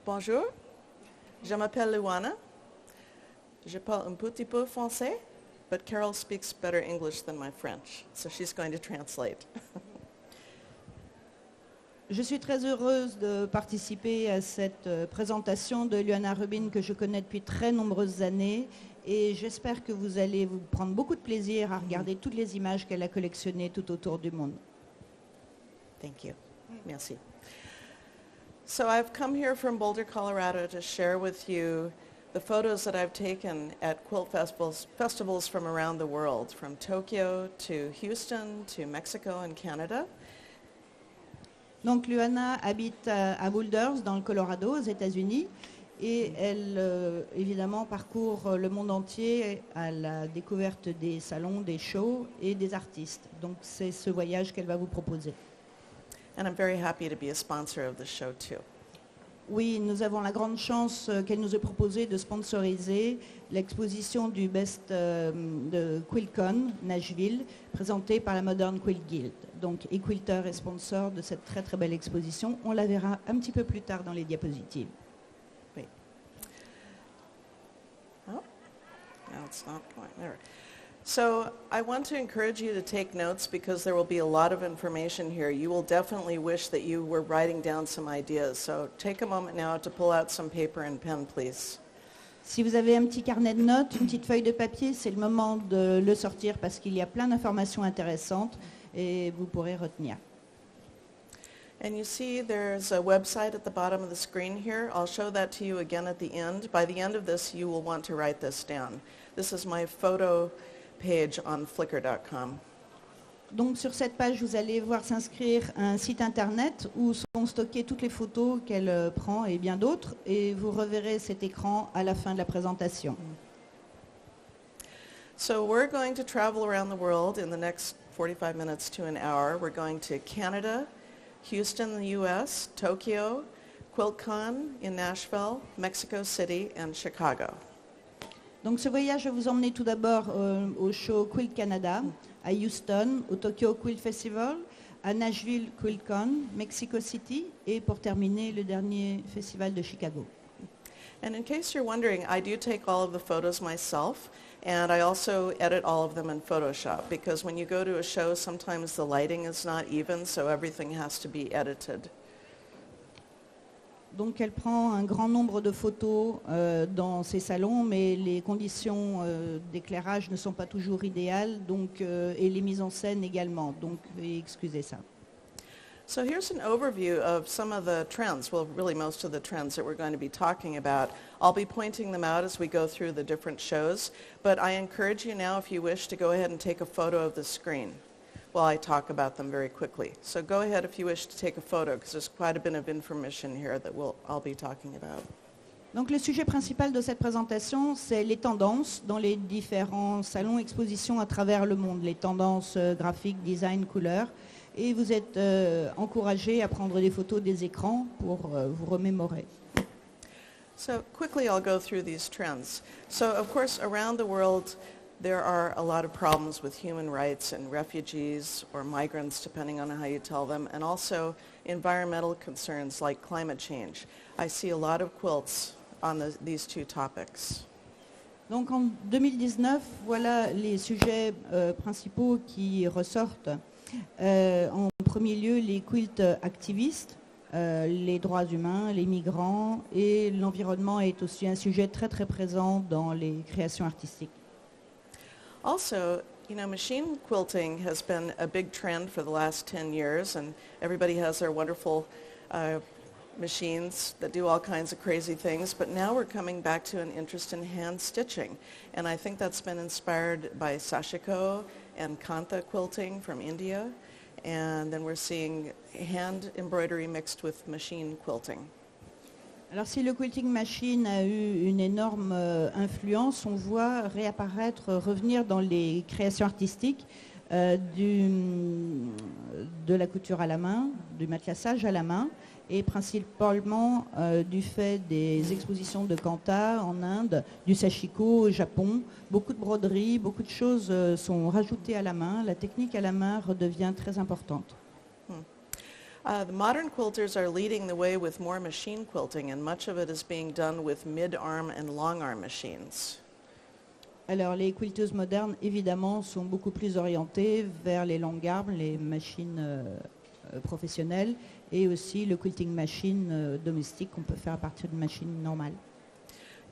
Bonjour, je m'appelle Luana. Je parle un petit peu français, but Carol speaks better English than my French, so she's going to translate. Je suis très heureuse de participer à cette présentation de Luana Rubin que je connais depuis très nombreuses années et j'espère que vous allez vous prendre beaucoup de plaisir à regarder toutes les images qu'elle a collectionnées tout autour du monde. Thank you. Merci. So I've come here from Boulder, Colorado to share with you the photos that I've taken at quilt festivals from around the world, from Tokyo to Houston to Mexico and Canada. Donc Luana habite à Boulders dans le Colorado aux États-Unis et elle évidemment parcourt le monde entier à la découverte des salons, des shows et des artistes. Donc c'est ce voyage qu'elle va vous proposer. And I'm very happy to be a sponsor of this show too. Oui, nous avons la grande chance qu'elle nous ait proposé de sponsoriser l'exposition du Best de QuiltCon Nashville, présentée par la Modern Quilt Guild. Donc, Quilter est sponsor de cette très très belle exposition. On la verra un petit peu plus tard dans les diapositives. Oui. Oh, now it's not going there. So I want to encourage you to take notes because there will be a lot of information here. You will definitely wish that you were writing down some ideas. So take a moment now to pull out some paper and pen, please. Si vous avez un petit carnet de notes, une petite feuille de papier, c'est le moment de le sortir parce qu'il y a plein d'informations intéressantes et vous pourrez retenir. And you see there's a website at the bottom of the screen here. I'll show that to you again at the end. By the end of this, you will want to write this down. This is my photo page on flickr.com. Donc sur cette page, vous allez voir s'inscrire un site internet où sont stockées toutes les photos qu'elle prend et bien d'autres, et vous reverrez cet écran à la fin de la présentation. So we're going to travel around the world in the next 45 minutes to an hour. We're going to Canada, Houston in the US, Tokyo, QuiltCon in Nashville, Mexico City, and Chicago. Donc ce voyage va vous emmener tout d'abord au show Quilt Canada, à Houston, au Tokyo Quilt Festival, à Nashville QuiltCon, Mexico City et pour terminer le dernier festival de Chicago. And in case you're wondering, I do take all of the photos myself and I also edit all of them in Photoshop because when you go to a show sometimes the lighting is not even so everything has to be edited. Donc elle prend un grand nombre de photos dans ses salons, mais les conditions d'éclairage ne sont pas toujours idéales, donc, et les mises en scène également, donc excusez ça. So here's an overview of some of the trends, well really most of the trends that we're going to be talking about. I'll be pointing them out as we go through the different shows, but I encourage you now if you wish to go ahead and take a photo of the screen while I talk about them very quickly. So go ahead if you wish to take a photo because there's quite a bit of information here that I'll be talking about. Donc le sujet principal de cette présentation, c'est les tendances dans les différents salons, expositions à travers le monde, les tendances graphiques, design, couleurs. Et vous êtes encouragés à prendre des photos des écrans pour vous remémorer. So quickly I'll go through these trends. So of course around the world there are a lot of problems with human rights and refugees or migrants, depending on how you tell them, and also environmental concerns like climate change. I see a lot of quilts on these two topics. Donc en 2019, voilà les sujets principaux qui ressortent. En premier lieu, les quilts activistes, les droits humains, les migrants et l'environnement est aussi un sujet très très présent dans les créations artistiques. Also, machine quilting has been a big trend for the last 10 years, and everybody has their wonderful machines that do all kinds of crazy things, but now we're coming back to an interest in hand stitching, and I think that's been inspired by sashiko and kantha quilting from India, and then we're seeing hand embroidery mixed with machine quilting. Alors si le quilting machine a eu une énorme influence, on voit réapparaître, revenir dans les créations artistiques de la couture à la main, du matelassage à la main, et principalement du fait des expositions de kanta en Inde, du sashiko au Japon. Beaucoup de broderies, beaucoup de choses sont rajoutées à la main. La technique à la main redevient très importante. The modern quilters are leading the way with more machine quilting, and much of it is being done with mid-arm and long-arm machines. Alors les quilteuses modernes, évidemment, sont beaucoup plus orientées vers les longues armes, les machines professionnelles, et aussi le quilting machine domestique qu'on peut faire à partir d'une machine normale.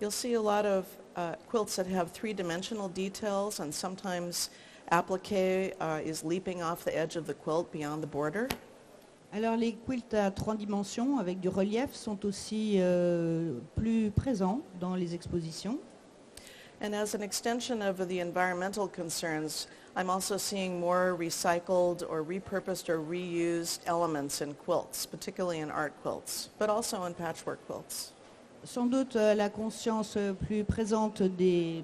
You'll see a lot of quilts that have three-dimensional details, and sometimes applique is leaping off the edge of the quilt beyond the border. Alors les quilts à 3 dimensions avec du relief sont aussi plus présents dans les expositions. And as an extension of the environmental concerns, I'm also seeing more recycled or repurposed or reused elements in quilts, particularly in art quilts, but also in patchwork quilts. Sans doute la conscience plus présente des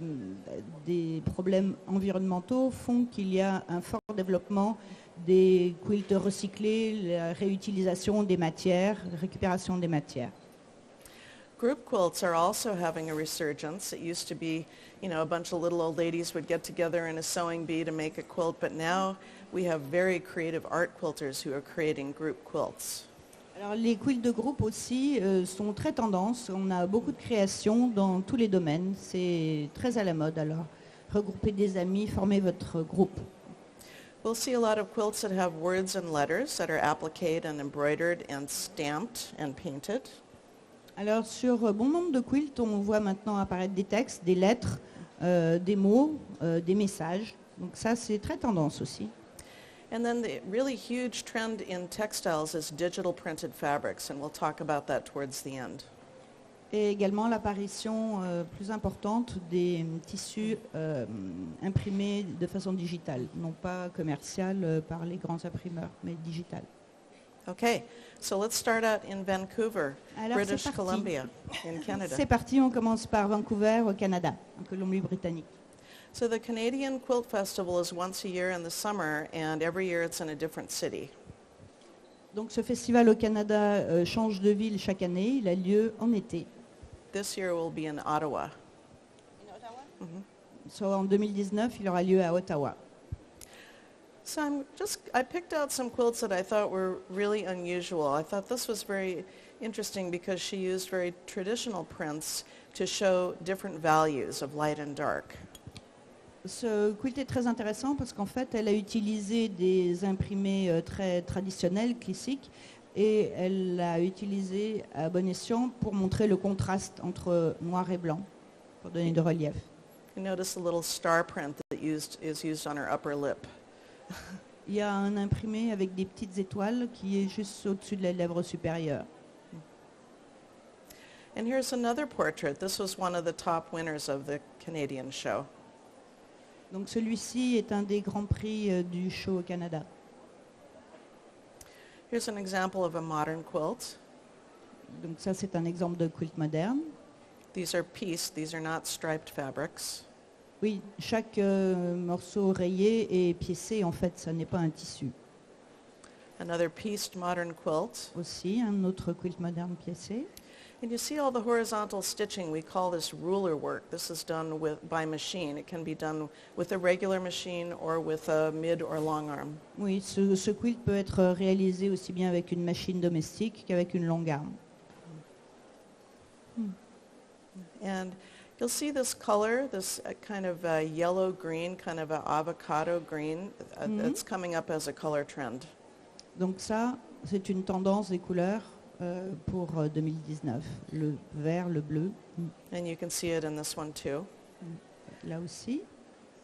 problèmes environnementaux font qu'il y a un fort développement des quilts recyclés, la réutilisation des matières, la récupération des matières. Group quilts are also having a resurgence. It used to be, a bunch of little old ladies would get together in a sewing bee to make a quilt, but now we have very creative art quilters who are creating group quilts. Alors les quilts de groupe aussi sont très tendance. On a beaucoup de créations dans tous les domaines. C'est très à la mode alors. Regroupez des amis, formez votre groupe. We'll see a lot of quilts that have words and letters that are appliqued and embroidered and stamped and painted. Alors sur bon nombre de quilts, on voit maintenant apparaître des textes, des lettres, des mots, des messages. Donc ça c'est très tendance aussi. And then the really huge trend in textiles is digital printed fabrics, and we'll talk about that towards the end. Et également l'apparition plus importante des tissus imprimés de façon digitale, non pas commerciale par les grands imprimeurs, mais digitale. Okay, so let's start out in Vancouver, Alors, British c'est parti. Columbia, in Canada. C'est parti, on commence par Vancouver au Canada, en Colombie-Britannique. So the Canadian Quilt Festival is once a year in the summer, and every year it's in a different city. Donc ce festival au Canada change de ville chaque année, il a lieu en été. This year will be in Ottawa. So, en 2019, il aura lieu à Ottawa. So I picked out some quilts that I thought were really unusual. I thought this was very interesting because she used very traditional prints to show different values of light and dark. Ce quilt est très intéressant parce qu'en fait, elle a utilisé des imprimés très traditionnels, classiques, et elle l'a utilisé à bon escient pour montrer le contraste entre noir et blanc, pour donner du relief. You notice the little star print that is used on her upper lip. Il y a un imprimé avec des petites étoiles qui est juste au-dessus de la lèvre supérieure. And here's another portrait. This was one of the top winners of the Canadian show. Donc celui-ci est un des grands prix du show au Canada. Here's an example of a modern quilt. Donc ça c'est un exemple de quilt moderne. These are pieced. These are not striped fabrics. Oui, chaque morceau rayé est piécé, en fait, ça n'est pas un tissu. Another pieced modern quilt. Aussi, un autre quilt moderne piécé. And you see all the horizontal stitching. We call this ruler work. This is done by machine. It can be done with a regular machine or with a mid or long arm. Oui, ce quilt peut être réalisé aussi bien avec une machine domestique qu'avec une longue arme. And you'll see this color, this kind of yellow-green, kind of an avocado green, that's coming up as a color trend. Donc ça, c'est une tendance des couleurs pour 2019. Le vert, le bleu. And you can see it in this one too. Là aussi.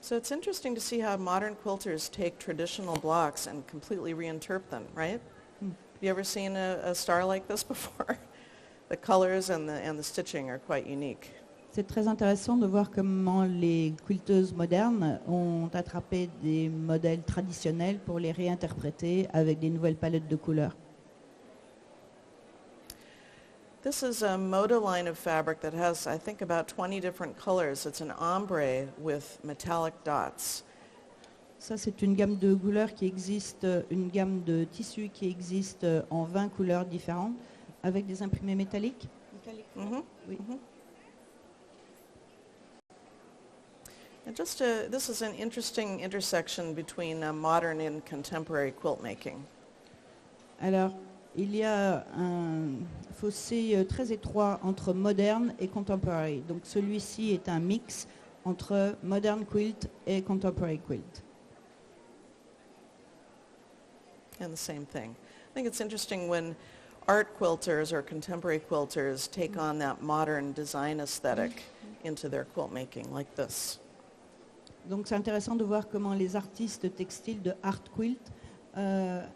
So it's interesting to see how modern quilters take traditional blocks and completely reinterpret them, right? Have you ever seen a star like this before? The colors and the stitching are quite unique. C'est très intéressant de voir comment les quilteuses modernes ont attrapé des modèles traditionnels pour les réinterpréter avec des nouvelles palettes de couleurs. This is a moda line of fabric that has, I think, about 20 different colors. It's an ombre with metallic dots. Ça, c'est une gamme de couleurs qui existe, une gamme de tissus qui existe en 20 couleurs différentes avec des imprimés métalliques. Oui. And this is an interesting intersection between modern and contemporary quilt making. Alors, il y a un fossé très étroit entre moderne et contemporary. Donc celui-ci est un mix entre modern quilt et contemporary quilt. And the same thing. I think it's interesting when art quilters or contemporary quilters take on that modern design aesthetic into their quilt making, like this. Donc c'est intéressant de voir comment les artistes textiles de art quilt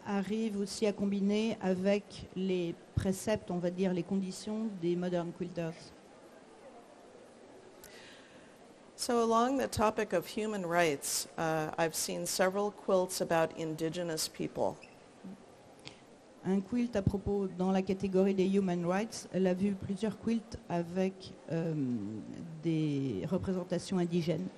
arrivent aussi à combiner avec les préceptes, on va dire, les conditions des modern quilters. So along the topic of human rights, I've seen several quilts about indigenous people. Un quilt à propos, dans la catégorie des human rights, elle a vu plusieurs quilts avec des représentations indigènes.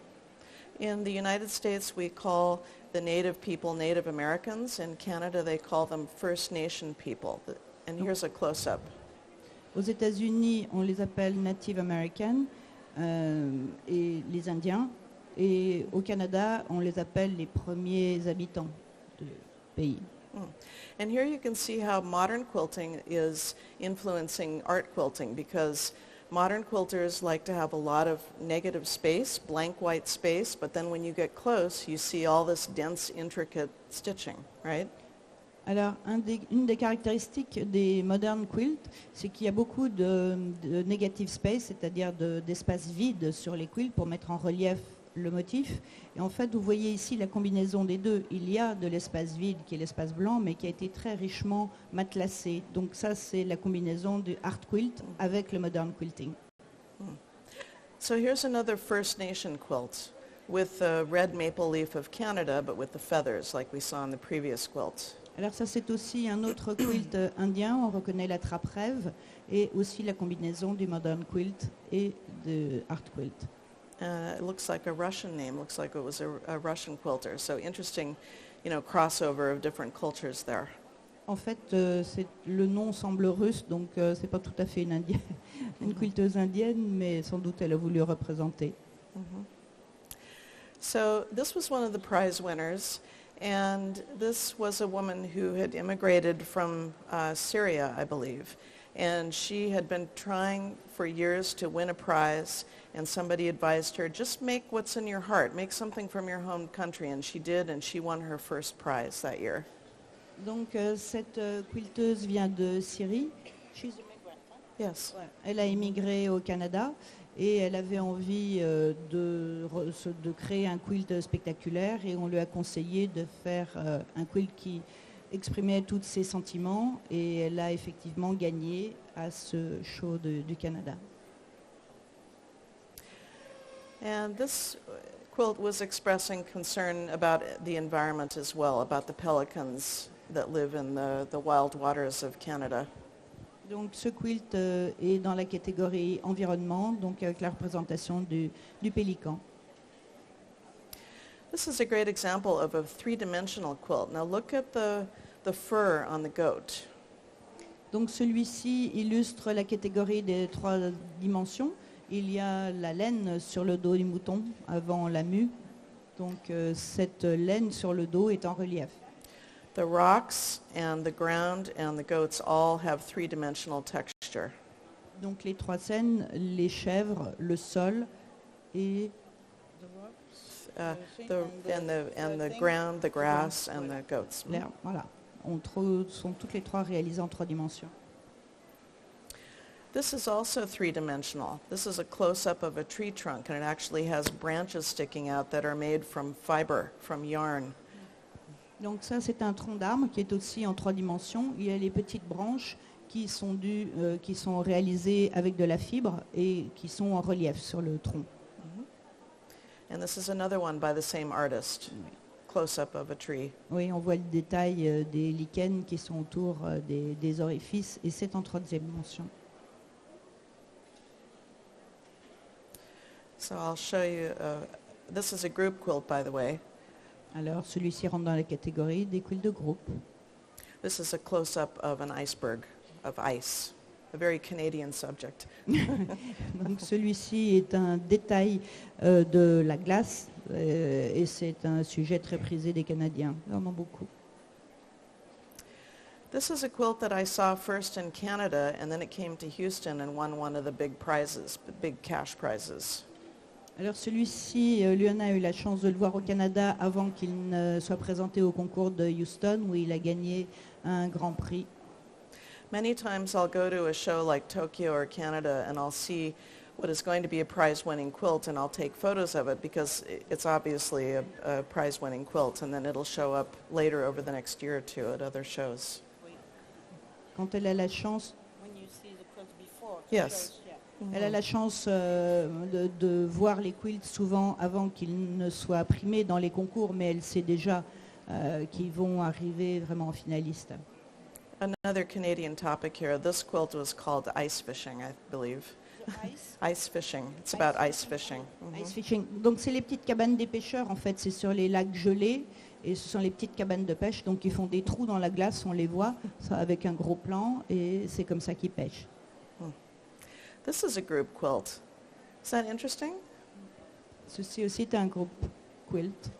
In the United States, we call the Native people Native Americans. In Canada, they call them First Nation people. And here's a close-up. Aux États-Unis, on les appelle Native American et les Indiens. Et au Canada, on les appelle les premiers habitants du pays. And here you can see how modern quilting is influencing art quilting, because modern quilters like to have a lot of negative space, blank white space, but then when you get close, you see all this dense, intricate stitching, right? Alors, une des caractéristiques des modern quilts, c'est qu'il y a beaucoup de negative space, c'est-à-dire d'espace vide sur les quilts pour mettre en relief le motif. Et en fait, vous voyez ici la combinaison des deux. Il y a de l'espace vide qui est l'espace blanc, mais qui a été très richement matelassé. Donc ça, c'est la combinaison du art quilt avec le modern quilting. So here's another First Nation quilt with the red maple leaf of Canada, but with the feathers, like we saw in the previous quilt. Alors ça, c'est aussi un autre quilt indien. On reconnaît la trappe rêve et aussi la combinaison du modern quilt et de art quilt. It looks like a Russian name. Looks like it was a Russian quilter. So interesting, crossover of different cultures there. En fait, le nom semble russe, donc c'est pas tout à fait une quilteuse indienne, mais sans doute elle a voulu représenter. So this was one of the prize winners, and this was a woman who had immigrated from Syria, I believe. And she had been trying for years to win a prize, and somebody advised her, just make what's in your heart, make something from your home country, and she did, and she won her first prize that year. Donc cette quilteuse vient de Syrie. She's immigrant, hein? Yes. Ouais. Elle a immigré au Canada et elle avait envie de créer un quilt spectaculaire, et on lui a conseillé de faire un quilt qui exprimait tous ses sentiments, et elle a effectivement gagné à ce show du Canada. And this quilt was expressing concern about the environment as well, about the pelicans that live in the wild waters of Canada. Donc ce quilt est dans la catégorie environnement, donc avec la représentation du pélican. This is a great example of a three-dimensional quilt. Now look at the fur on the goat. Donc celui-ci illustre la catégorie des 3 dimensions. Il y a la laine sur le dos du mouton avant la mue. Donc cette laine sur le dos est en relief. The rocks and the ground and the goats all have three-dimensional texture. Donc les 3 scènes, les chèvres, le sol et the ground, the grass, and the goats. l'air. Voilà. Sont toutes les 3 réalisées en 3 dimensions. This is also three-dimensional. This is a close-up of a tree trunk, and it actually has branches sticking out that are made from fiber, from yarn. Donc ça, c'est un tronc d'arbre qui est aussi en 3 dimensions. Il y a les petites branches qui sont réalisées avec de la fibre et qui sont en relief sur le tronc. And this is another one by the same artist, close-up of a tree. Oui, on voit le détail des lichens qui sont autour des orifices, et c'est en 3 dimensions. So I'll show you, this is a group quilt, by the way. Alors celui-ci rentre dans la catégorie des quilts de groupe. This is a close-up of an iceberg of ice, a very Canadian subject. Donc celui-ci est un détail de la glace, et c'est un sujet très prisé des Canadiens, vraiment beaucoup. This is a quilt that I saw first in Canada, and then it came to Houston and won one of the big prizes, big cash prizes. Alors celui-ci, Luana a eu la chance de le voir au Canada avant qu'il ne soit présenté au concours de Houston où il a gagné un grand prix. Many times I'll go to a show like Tokyo or Canada and I'll see what is going to be a prize-winning quilt and I'll take photos of it because it's obviously a prize-winning quilt, and then it'll show up later over the next year or two at other shows. Quand elle a la chance, Yes. elle a la chance de voir les quilts souvent avant qu'ils ne soient primés dans les concours, mais elle sait déjà qu'ils vont arriver vraiment en finaliste. Another Canadian topic here. This quilt was called ice fishing, I believe. Ice fishing. It's about ice fishing. Ice fishing. Donc c'est les petites cabanes des pêcheurs en fait, c'est sur les lacs gelés et ce sont les petites cabanes de pêche, donc ils font des trous dans la glace, on les voit ça, avec un gros plan et c'est comme ça qu'ils pêchent. This is a group quilt. Is that interesting? Ceci aussi est un groupe quilt.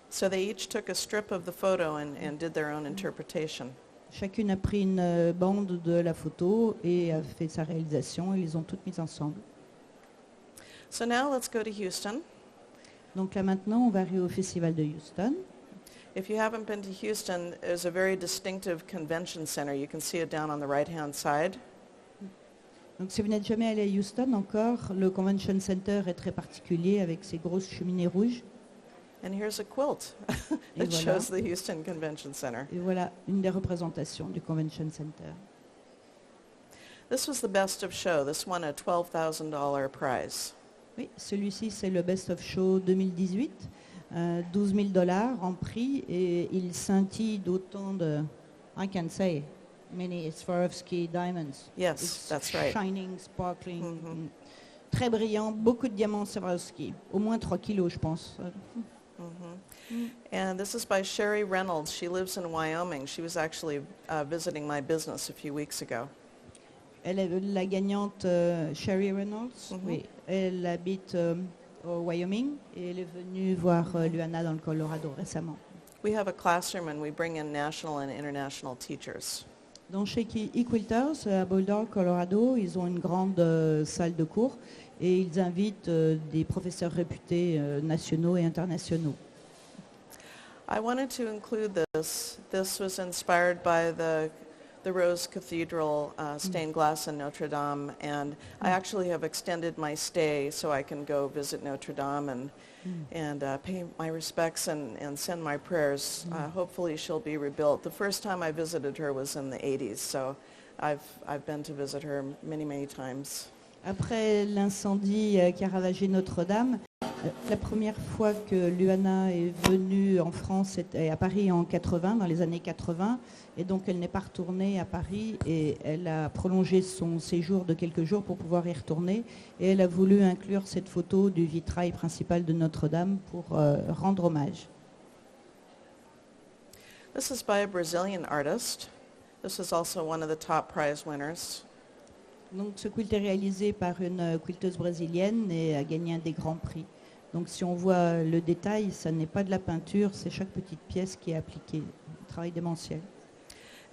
So they each took a strip of the photo and did their own interpretation. Chacune a pris une bande de la photo et a fait sa réalisation et ils ont toutes mises ensemble. So now let's go to Houston. Donc là maintenant on va arriver au festival de Houston. If you haven't been to Houston, there's a very distinctive convention center. You can see it down on the right-hand side. Donc si vous n'êtes jamais allé à Houston encore, le Convention Center est très particulier avec ses grosses cheminées rouges. And here's a quilt Et that voilà. shows the Houston Convention Center. Et voilà une des représentations du Convention Center. This was the best of show. This won a $12,000 prize. Oui, celui-ci c'est le Best of Show 2018, $12,000 en prix et il scintille d'autant de, I can say, many Swarovski diamonds. Yes, It's that's right. Shining, sparkling, très brillant, beaucoup de diamants Swarovski, au moins 3 kilos je pense. And this is by Sherry Reynolds. She lives in Wyoming. She was actually visiting my business a few weeks ago. Elle est la gagnante Sherry Reynolds, oui, elle habite au Wyoming et elle est venue voir Luana dans le Colorado récemment. We have a classroom and we bring in national and international teachers. Donc chez Quilters à Boulder, Colorado, ils ont une grande salle de cours et ils invitent des professeurs réputés nationaux et internationaux. I wanted to include this. This was inspired by the Rose Cathedral stained glass in Notre Dame, and I actually have extended my stay so I can go visit Notre Dame and pay my respects and send my prayers. Hopefully she'll be rebuilt. The first time I visited her was in the 80s, so I've been to visit her many, many times. Après l'incendie qui a ravagé Notre-Dame, la première fois que Luana est venue en France, c'était à Paris en 80, dans les années 80, et donc elle n'est pas retournée à Paris et elle a prolongé son séjour de quelques jours pour pouvoir y retourner et elle a voulu inclure cette photo du vitrail principal de Notre-Dame pour rendre hommage. This is by a Brazilian artist. This is also one of the top prize winners. Donc ce quilt est réalisé par une quilteuse brésilienne et a gagné un des grands prix. Donc si on voit le détail, ça n'est pas de la peinture, c'est chaque petite pièce qui est appliquée, un travail démentiel.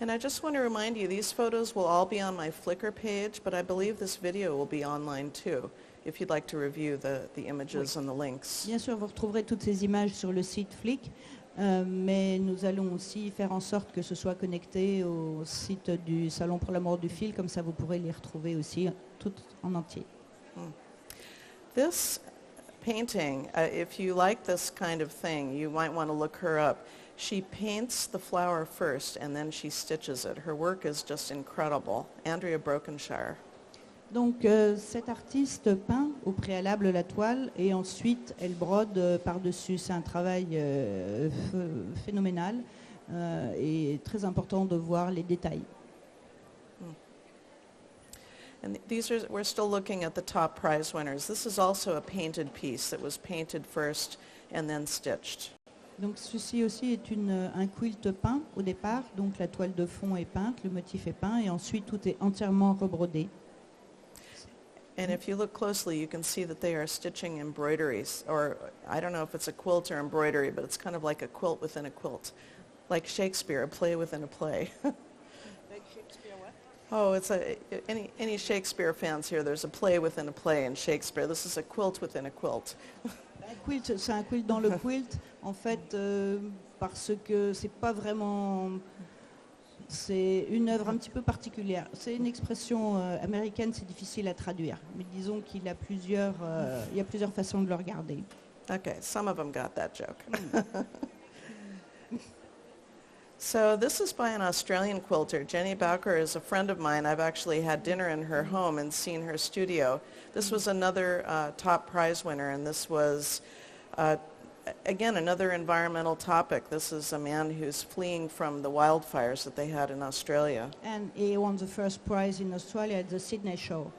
And I just want to remind you, these photos will all be on my Flickr page, but I believe this video will be online too, if you'd like to review the images and the links. Bien sûr, vous retrouverez toutes ces images sur le site Flick, mais nous allons aussi faire en sorte que ce soit connecté au site du Salon pour l'amour du fil, comme ça vous pourrez les retrouver aussi toutes en entier. This painting, if you like this kind of thing, you might want to look her up. She paints the flower first and then she stitches it. Her work is just incredible. Andrea Brokenshire. Donc cette artiste peint au préalable la toile et ensuite elle brode par-dessus. C'est un travail phénoménal et très important de voir les détails. And we're still looking at the top prize winners. This is also a painted piece that was painted first and then stitched. Donc ceci aussi est un quilt peint au départ. Donc la toile de fond est peinte, le motif est peint et ensuite tout est entièrement rebrodé. And if you look closely, you can see that they are stitching embroideries, or I don't know if it's a quilt or embroidery, but it's kind of like a quilt within a quilt. like Shakespeare, a play within a play. Oh, it's any Shakespeare fans here, there's a play within a play in Shakespeare. This is a quilt within a quilt. Un quilt, c'est un quilt dans le quilt, en fait, parce que c'est pas vraiment... C'est une œuvre un petit peu particulière. C'est une expression américaine, c'est difficile à traduire. Mais disons qu'il y a plusieurs façons de le regarder. Okay, some of them got that joke. So this is by an Australian quilter. Jenny Bowker is a friend of mine. I've actually had dinner in her home and seen her studio. This was another top prize winner, and this was, again, another environmental topic. This is a man who's fleeing from the wildfires that they had in Australia. And he won the first prize in Australia at the Sydney show.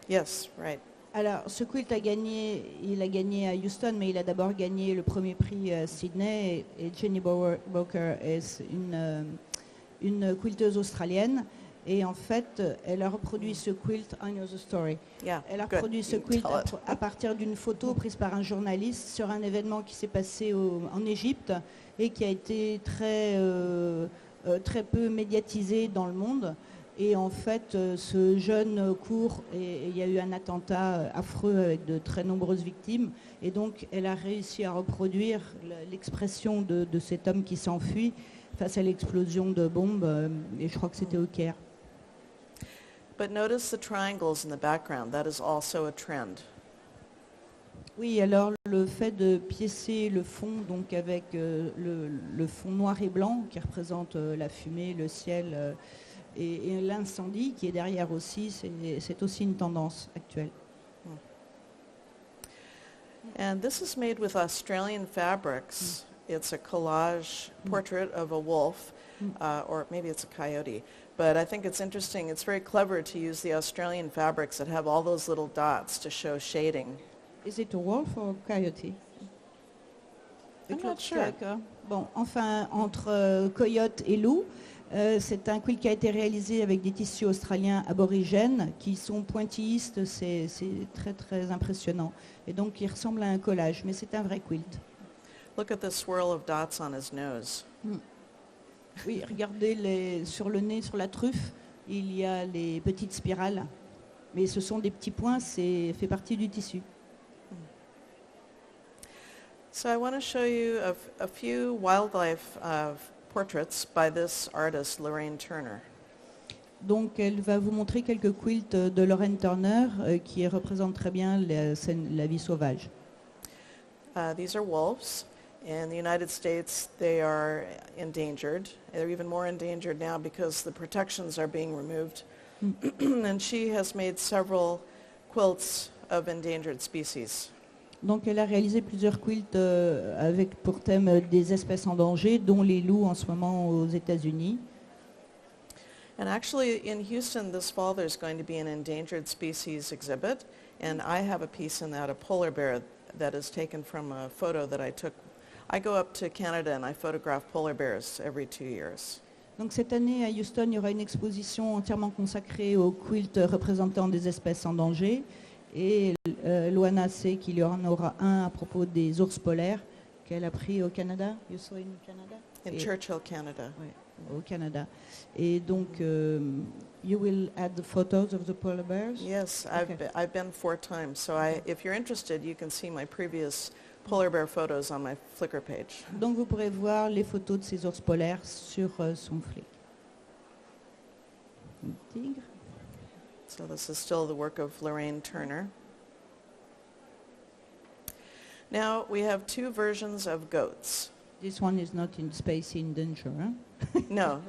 Yes, right. Alors, ce quilt il a gagné à Houston, mais il a d'abord gagné le premier prix à Sydney. Et Jenny Bowker est une quilteuse australienne. Et en fait, elle a reproduit ce quilt, I Know the Story. Yeah, Elle a good. reproduit ce quilt à partir d'une photo prise par un journaliste sur un événement qui s'est passé en Égypte et qui a été très peu médiatisé dans le monde. Et en fait, ce jeune court, et il y a eu un attentat affreux avec de très nombreuses victimes. Et donc, elle a réussi à reproduire l'expression de cet homme qui s'enfuit face à l'explosion de bombes. Et je crois que c'était au Caire. But notice the triangles in the background. That is also a trend. Oui, alors le fait de piécer le fond, donc avec le fond noir et blanc qui représente la fumée, le ciel... Et l'incendie qui est derrière aussi, c'est aussi une tendance actuelle. And this is made with Australian fabrics. It's a collage portrait of a wolf, or maybe it's a coyote. But I think it's interesting. It's very clever to use the Australian fabrics that have all those little dots to show shading. Is it a wolf or a coyote? I'm not sure. Bon, enfin, entre coyote et loup, c'est un quilt qui a été réalisé avec des tissus australiens aborigènes qui sont pointillistes, c'est très très impressionnant. Et donc il ressemble à un collage, mais c'est un vrai quilt. Look at the swirl of dots on his nose. Oui, regardez sur le nez, sur la truffe, il y a les petites spirales. Mais ce sont des petits points, c'est fait partie du tissu. So I want to show you a few wildlife portraits by this artist, Lorraine Turner. Donc elle va vous montrer quelques quilts de Lorraine Turner qui représentent très bien la vie sauvage. These are wolves. In the United States, they are endangered. They're even more endangered now because the protections are being removed. And she has made several quilts of endangered species. Donc elle a réalisé plusieurs quilts avec pour thème des espèces en danger, dont les loups en ce moment aux États-Unis. And actually in Houston this fall there's going to be an endangered species exhibit, and I have a piece in that, a polar bear that is taken from a photo that I took. I go up to Canada and I photograph polar bears every 2 years. Donc cette année à Houston, il y aura une exposition entièrement consacrée aux quilts représentant des espèces en danger. Et Luana sait qu'il y en aura un à propos des ours polaires qu'elle a pris au Canada. You saw in Canada? In Churchill, Canada. Oui, au Canada. Et donc, you will add the photos of the polar bears? Yes, Okay. I've been 4 times. So if you're interested, you can see my previous polar bear photos on my Flickr page. Donc vous pourrez voir les photos de ces ours polaires sur son flic. Un tigre. So this is still the work of Lorraine Turner. Now we have 2 versions of goats. This one is not in space in danger. Hein? No,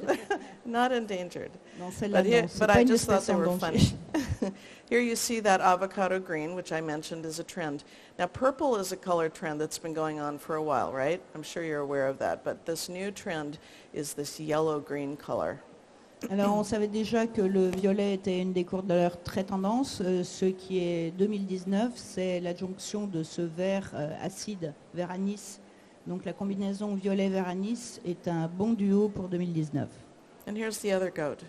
not endangered. Non, celle-là, non, c'est But pas I une just thought espèce they en were danger. funny. Here you see that avocado green, which I mentioned is a trend. Now purple is a color trend that's been going on for a while, right? I'm sure you're aware of that. But this new trend is this yellow-green color. Alors on savait déjà que le violet était une des couleurs très tendance. Ce qui est 2019, c'est l'adjonction de ce vert acide, vert anis. Donc la combinaison violet-vert anis est un bon duo pour 2019. And here's the other goat.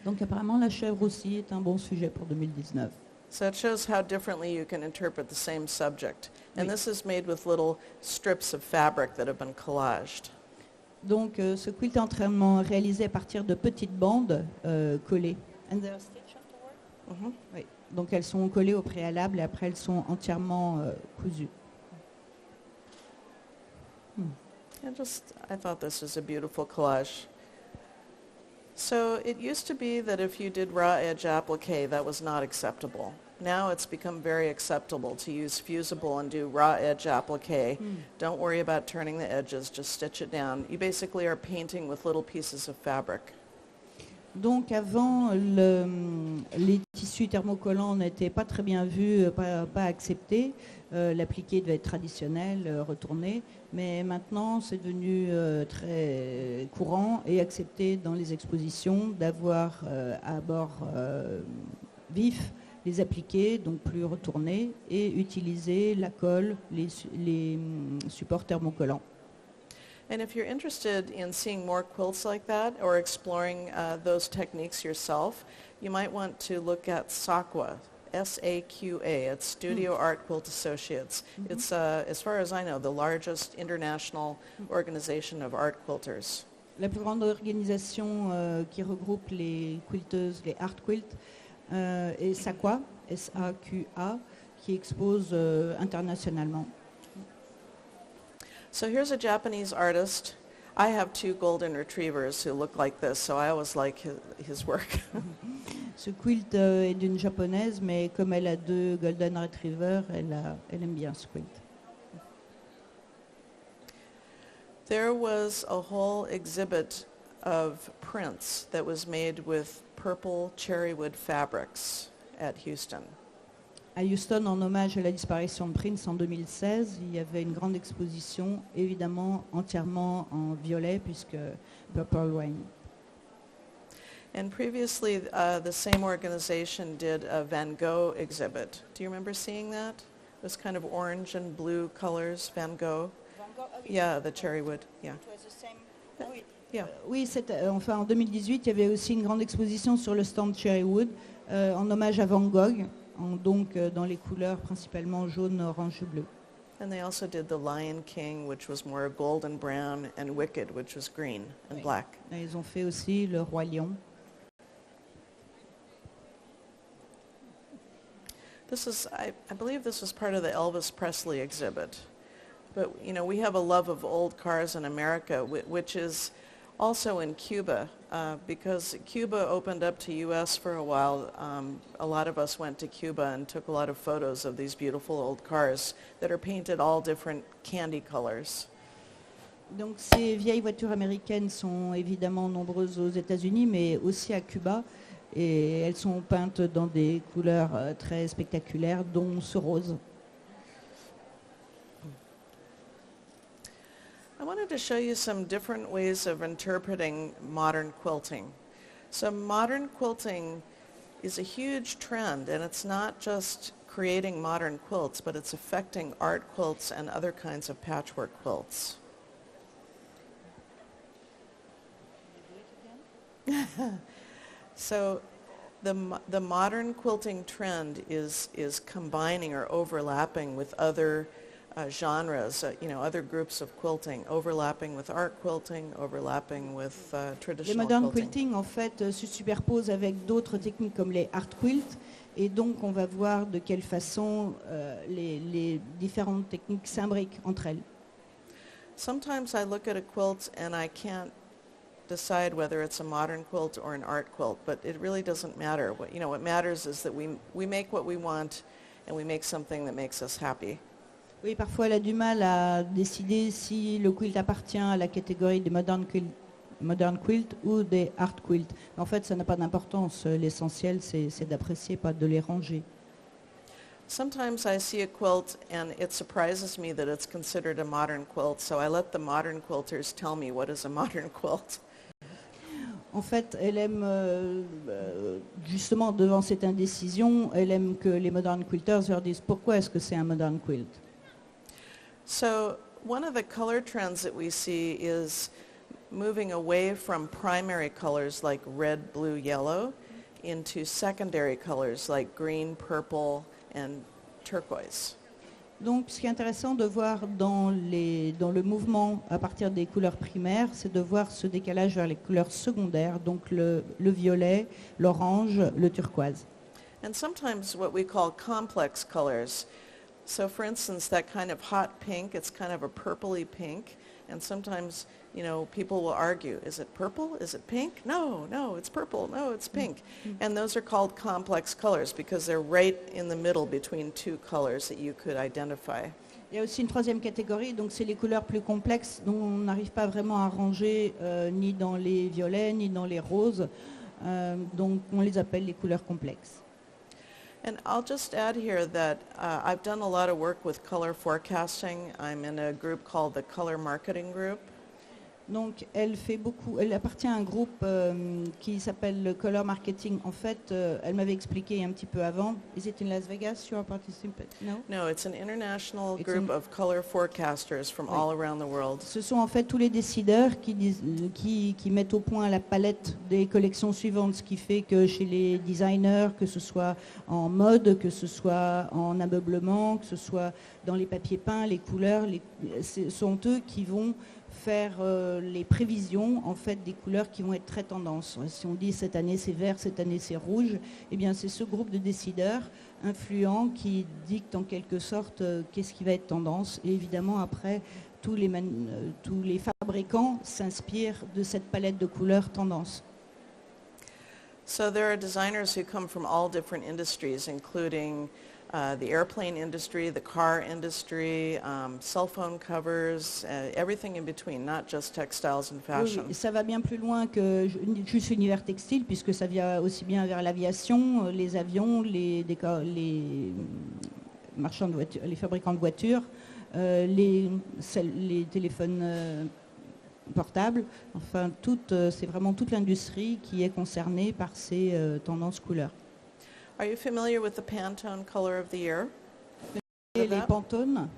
Donc apparemment la chèvre aussi est un bon sujet pour 2019. So it shows how differently you can interpret the same subject. And Oui. this is made with little strips of fabric that have been collaged. Donc ce quilt est entièrement réalisé à partir de petites bandes collées. And they are stitched afterward? Mhm. Oui. Donc elles sont collées au préalable et après elles sont entièrement cousues. I thought this was a beautiful collage. So it used to be that if you did raw edge applique, that was not acceptable. Now it's become very acceptable to use fusible and do raw edge applique. Don't worry about turning the edges, just stitch it down. You basically are painting with little pieces of fabric. Donc avant, les tissus thermocollants n'étaient pas très bien vus, pas acceptés. L'appliqué devait être traditionnel, retourné. Mais maintenant, c'est devenu très courant et accepté dans les expositions d'avoir à bord vif les appliqués, donc plus retournés, et utiliser la colle, les supports thermocollants. And if you're interested in seeing more quilts like that or exploring those techniques yourself, you might want to look at SAQA, S-A-Q-A. It's Studio Art Quilt Associates. It's, as far as I know, the largest international organization of art quilters. La plus grande organisation qui regroupe les quilteuses, les art quilts, est SAQA, S-A-Q-A, qui expose internationalement. So here's a Japanese artist. I have two golden retrievers who look like this, so I always like his work. Ce quilt est d'une japonaise, mais comme elle a deux golden retrievers, elle aime bien ce quilt. There was a whole exhibit of prints that was made with purple cherrywood fabrics at Houston. À Houston, en hommage à la disparition de Prince en 2016, il y avait une grande exposition, évidemment entièrement en violet, puisque Purple Rain. And previously, the same organization did a Van Gogh exhibit. Do you remember seeing that? It was kind of orange and blue colors, Van Gogh. Van Gogh, oh, Yeah, the cherrywood, yeah. Yeah. Oui, enfin, en 2018, il y avait aussi une grande exposition sur le stand Cherrywood, en hommage à Van Gogh, donc dans les couleurs principalement jaune, orange et bleu. And they also did The Lion King, which was more golden brown, and Wicked, which was green and black. Et ils ont fait aussi le Roi Lion. This is, I believe this was part of the Elvis Presley exhibit. But, you know, we have a love of old cars in America, which is also in Cuba, because Cuba opened up to U.S. for a while. A lot of us went to Cuba and took a lot of photos of these beautiful old cars that are painted all different candy colors. Donc ces vieilles voitures américaines sont évidemment nombreuses aux États-Unis, mais aussi à Cuba. Et elles sont peintes dans des couleurs très spectaculaires, dont ce rose. I wanted to show you some different ways of interpreting modern quilting. So modern quilting is a huge trend, and it's not just creating modern quilts, but it's affecting art quilts and other kinds of patchwork quilts. So the modern quilting trend is combining or overlapping with other genres, other groups of quilting, overlapping with art quilting, overlapping with Les traditional modern quilting. quilting, en fait, se superposent avec d'autres techniques comme les art quilts. Et donc, on va voir de quelle façon les différentes techniques s'imbriquent entre elles. Sometimes I look at a quilt and I can't decide whether it's a modern quilt or an art quilt, but it really doesn't matter. What matters is that we make what we want and we make something that makes us happy. Oui, parfois elle a du mal à décider si le quilt appartient à la catégorie des modern quilt ou des art quilt. En fait, ça n'a pas d'importance. L'essentiel, c'est d'apprécier, pas de les ranger. Sometimes I see a quilt and it surprises me that it's considered a modern quilt, so I let the modern quilters tell me what is a modern quilt. En fait, elle aime, justement, devant cette indécision, elle aime que les modern quilters leur disent pourquoi est-ce que c'est un modern quilt. So one of the color trends that we see is moving away from primary colors like red, blue, yellow into secondary colors like green, purple, and turquoise. Donc, ce qui est intéressant de voir dans le mouvement à partir des couleurs primaires, c'est de voir ce décalage vers les couleurs secondaires, donc le violet, l'orange, le turquoise. And sometimes what we call complex colors. So for instance, that kind of hot pink, it's kind of a purpley pink. And sometimes, people will argue, is it purple? Is it pink? No, it's purple. No, it's pink. And those are called complex colors because they're right in the middle between two colors that you could identify. Il y a aussi une troisième catégorie, donc c'est les couleurs plus complexes dont on n'arrive pas vraiment à ranger ni dans les violets ni dans les roses. Donc on les appelle les couleurs complexes. And I'll just add here that I've done a lot of work with color forecasting. I'm in a group called the Color Marketing Group. Donc elle appartient à un groupe qui s'appelle le Color Marketing. En fait, elle m'avait expliqué un petit peu avant. Is it in Las Vegas you are participating? No? No, it's an international group of color forecasters from all around the world. Ce sont en fait tous les décideurs qui mettent au point la palette des collections suivantes, ce qui fait que chez les designers, que ce soit en mode, que ce soit en ameublement, que ce soit dans les papiers peints, les couleurs, ce sont eux qui vont faire les prévisions en fait des couleurs qui vont être très tendances. Si on dit cette année c'est vert, cette année c'est rouge, eh bien c'est ce groupe de décideurs influents qui dictent en quelque sorte qu'est-ce qui va être tendance. Et évidemment après tous les fabricants s'inspirent de cette palette de couleurs tendance. So there are designers who come from all different industries, including the airplane industry, the car industry, cell phone covers, everything in between, not just textiles and fashion. Oui, ça va bien plus loin que juste l'univers textile, puisque ça vient aussi bien vers l'aviation, les avions, les marchands de voitures, les fabricants de voitures, les téléphones portables. Enfin, c'est vraiment toute l'industrie qui est concernée par ces tendances couleurs. Are you familiar with the Pantone Color of the Year? Et les Pantones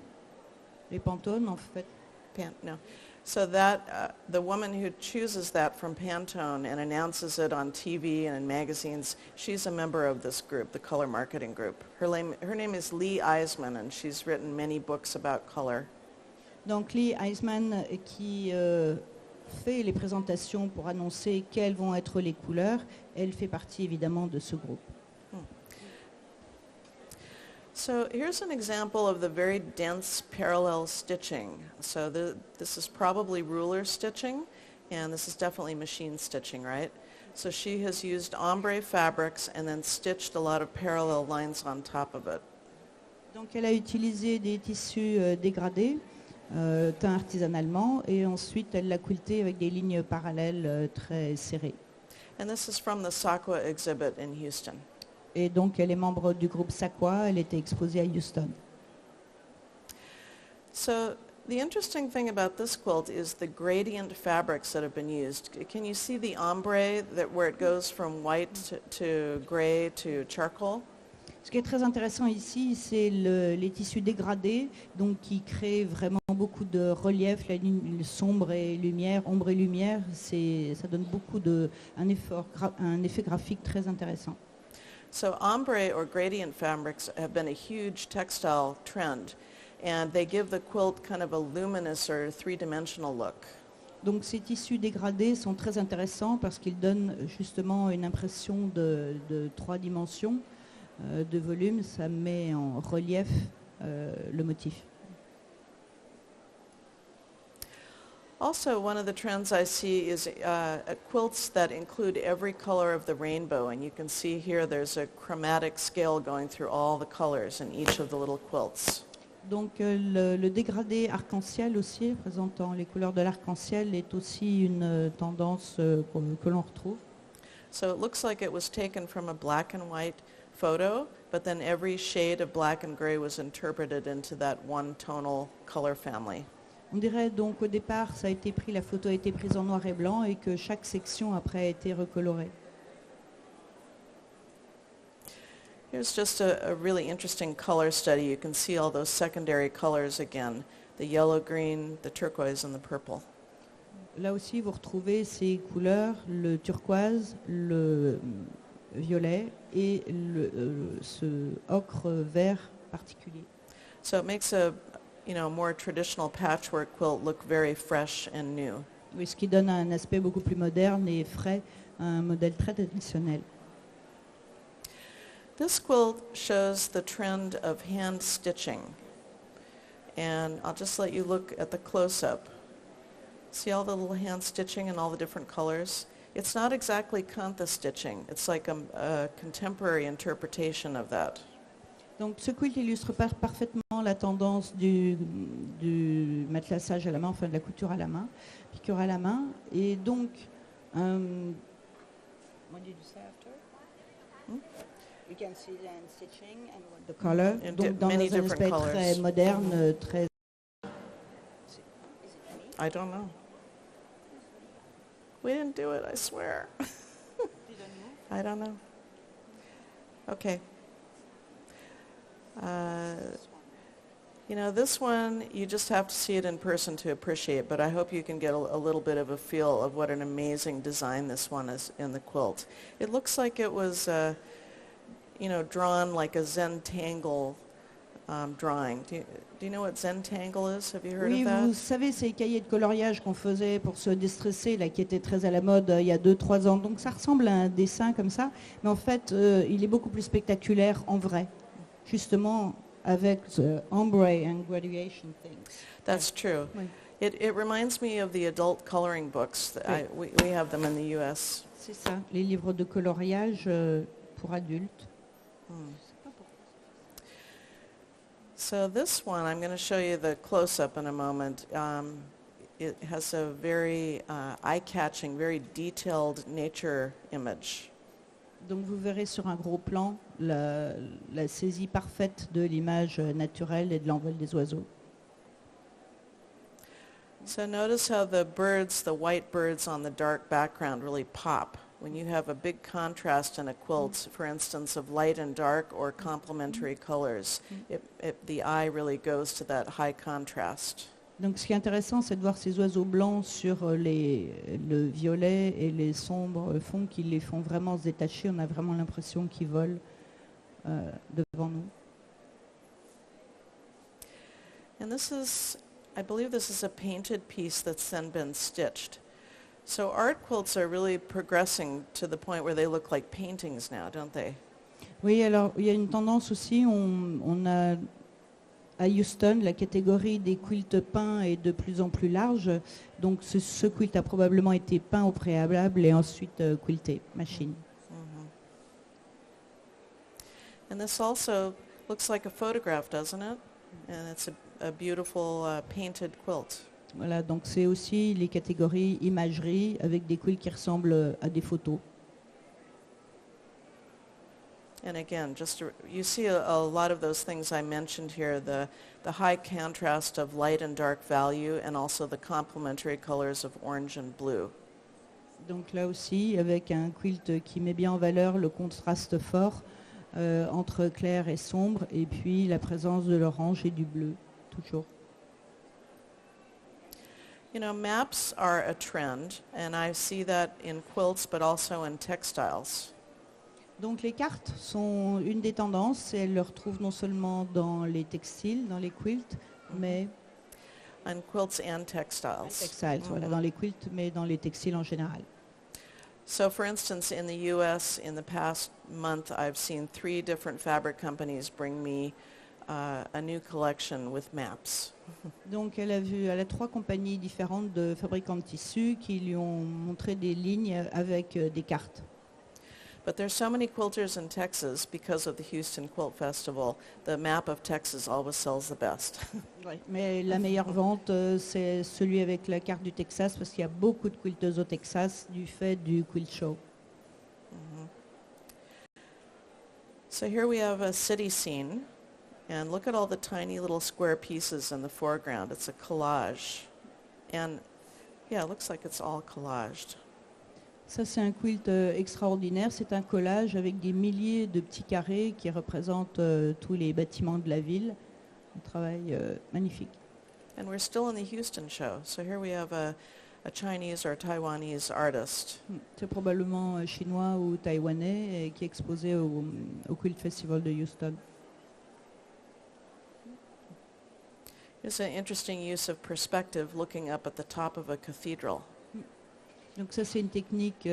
en fait. No. So that the woman who chooses that from Pantone and announces it on TV and in magazines, she's a member of this group, the Color Marketing Group. Her name is Lee Eisman, and she's written many books about color. Donc Lee Eisman qui fait les présentations pour annoncer quelles vont être les couleurs, elle fait partie évidemment de ce groupe. So here's an example of the very dense parallel stitching. So this is probably ruler stitching, and this is definitely machine stitching, right? So she has used ombre fabrics and then stitched a lot of parallel lines on top of it. Donc elle a utilisé des tissus dégradés, teints artisanalement, et ensuite elle l'a quilté avec des lignes parallèles très serrées. And this is from the Sakwa exhibit in Houston. Et donc elle est membre du groupe Sakwa, elle était exposée à Houston. So the interesting thing about this quilt is the gradient fabrics that have been used. Can you see the ombre where it goes from white to gray to charcoal? Ce qui est très intéressant ici, c'est les tissus dégradés, donc qui créent vraiment beaucoup de relief, la ligne sombre et lumière, ombre et lumière, ça donne beaucoup un effet graphique très intéressant. So ombre or gradient fabrics have been a huge textile trend, and they give the quilt kind of a luminous or three-dimensional look. Donc ces tissus dégradés sont très intéressants parce qu'ils donnent justement une impression de 3 dimensions, de volume, ça met en relief le motif. Also, one of the trends I see is quilts that include every color of the rainbow, and you can see here there's a chromatic scale going through all the colors in each of the little quilts. Donc le dégradé arc-en-ciel aussi, présentant les couleurs de l'arc-en-ciel, est aussi une tendance que l'on retrouve. So it looks like it was taken from a black and white photo, but then every shade of black and gray was interpreted into that one tonal color family. On dirait donc au départ, la photo a été prise en noir et blanc et que chaque section après a été recolorée. Here's just a really interesting color study. You can see all those secondary colors again, the yellow, green, the turquoise, and the purple. Là aussi, vous retrouvez ces couleurs, le turquoise, le violet et ce ocre vert particulier. So it makes a more traditional patchwork quilt look very fresh and new. Oui, ce qui donne un aspect beaucoup plus moderne et frais à un modèle très traditionnel. This quilt shows the trend of hand stitching. And I'll just let you look at the close-up. See all the little hand stitching and all the different colors? It's not exactly kantha stitching. It's like a contemporary interpretation of that. Donc ce quilt illustre parfaitement la tendance du matelassage à la main, enfin de la couture à la main, piqûre à la main. Et donc, what did you say after? You can see the hand stitching and the color. Donc dans un aspect très moderne, très... I don't know. We didn't do it, I swear. I don't know. Okay. This one, you just have to see it in person to appreciate, but I hope you can get a little bit of a feel of what an amazing design this one is in the quilt. It looks like it was, drawn like a Zentangle drawing. Do you know what Zentangle is? Have you heard Oui, of that? vous savez, ces cahiers de coloriage qu'on faisait pour se déstresser, là, qui étaient très à la mode il y a 2-3 ans. Donc ça ressemble à un dessin comme ça, mais en fait, il est beaucoup plus spectaculaire en vrai. Justement avec ombre and graduation things. That's true. Oui. It reminds me of the adult coloring books. Oui. We have them in the U.S. C'est ça, les livres de coloriage pour adultes. So this one, I'm going to show you the close-up in a moment. It has a very eye-catching, very detailed nature image. Donc vous verrez sur un gros plan la saisie parfaite de l'image naturelle et de l'envol des oiseaux. So notice how the birds, the white birds on the dark background really pop. When you have a big contrast in a quilt, for instance, of light and dark or complementary colors, the eye really goes to that high contrast. Donc ce qui est intéressant, c'est de voir ces oiseaux blancs sur le violet et les sombres fonds qui les font vraiment se détacher. On a vraiment l'impression qu'ils volent devant nous. And I believe this is a painted piece that's then been stitched. So art quilts are really progressing to the point where they look like paintings now, don't they? Oui, alors il y a une tendance aussi, on a à Houston, la catégorie des quilts peints est de plus en plus large. Donc ce quilt a probablement été peint au préalable et ensuite quilté, machine. And this also looks like a photograph, doesn't it? And it's a beautiful painted quilt. Voilà, donc c'est aussi les catégories imagerie avec des quilts qui ressemblent à des photos. And again, you see a lot of those things I mentioned here, the high contrast of light and dark value and also the complementary colors of orange and blue. Donc là aussi, avec un quilt qui met bien en valeur le contraste fort entre clair et sombre, et puis la présence de l'orange et du bleu, toujours. Maps are a trend, and I see that in quilts, but also in textiles. Donc les cartes sont une des tendances, et elles le retrouvent non seulement dans les textiles, dans les quilts, mais... And quilts and textiles. Textiles, voilà, dans les quilts, mais dans les textiles en général. So for instance, in the U.S., in the past month, I've seen 3 different fabric companies bring me a new collection with maps. Donc elle a 3 compagnies différentes de fabricants de tissus qui lui ont montré des lignes avec des cartes. But there's so many quilters in Texas because of the Houston Quilt Festival. The map of Texas always sells the best. Oui, mais la meilleure vente, c'est celui avec la carte du Texas parce qu'il y a beaucoup de quilteuses au Texas du fait du Quilt Show. So here we have a city scene. And look at all the tiny little square pieces in the foreground. It's a collage. And yeah, it looks like it's all collaged. Ça, c'est un quilt extraordinaire. C'est un collage avec des milliers de petits carrés qui représentent tous les bâtiments de la ville. Un travail magnifique. And we're still in the Houston show. So here we have a Chinese or Taiwanese artist. C'est probablement chinois ou taïwanais et qui est exposé au Quilt Festival de Houston. It's an interesting use of perspective looking up at the top of a cathedral. Donc ça c'est une technique,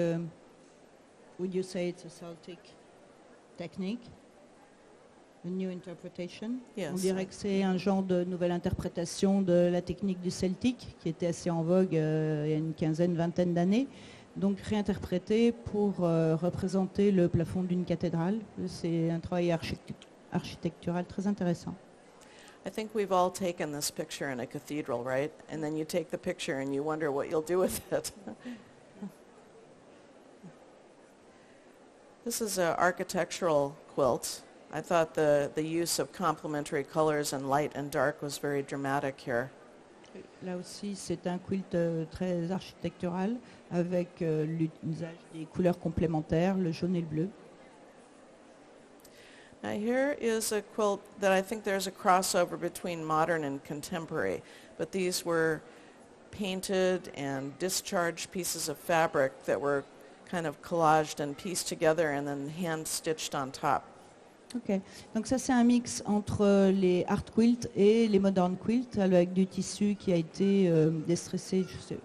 would you say it's a Celtic technique? A new interpretation? Yes. On dirait que c'est un genre de nouvelle interprétation de la technique du celtique qui était assez en vogue il y a une quinzaine, vingtaine d'années. Donc réinterprété pour représenter le plafond d'une cathédrale. C'est un travail architectural très intéressant. I think we've all taken this picture in a cathedral, right? And then you take the picture and you wonder what you'll do with it. This is an architectural quilt. I thought the use of complementary colors and light and dark was very dramatic here. Là aussi, c'est un quilt très architectural avec l'usage des couleurs complémentaires, le jaune et le bleu. Now here is a quilt that I think there's a crossover between modern and contemporary, but these were painted and discharged pieces of fabric that were kind of collaged and pieced together and then hand stitched on top. Ok, donc ça c'est un mix entre les art quilts et les modern quilts avec du tissu qui a été déstressé, je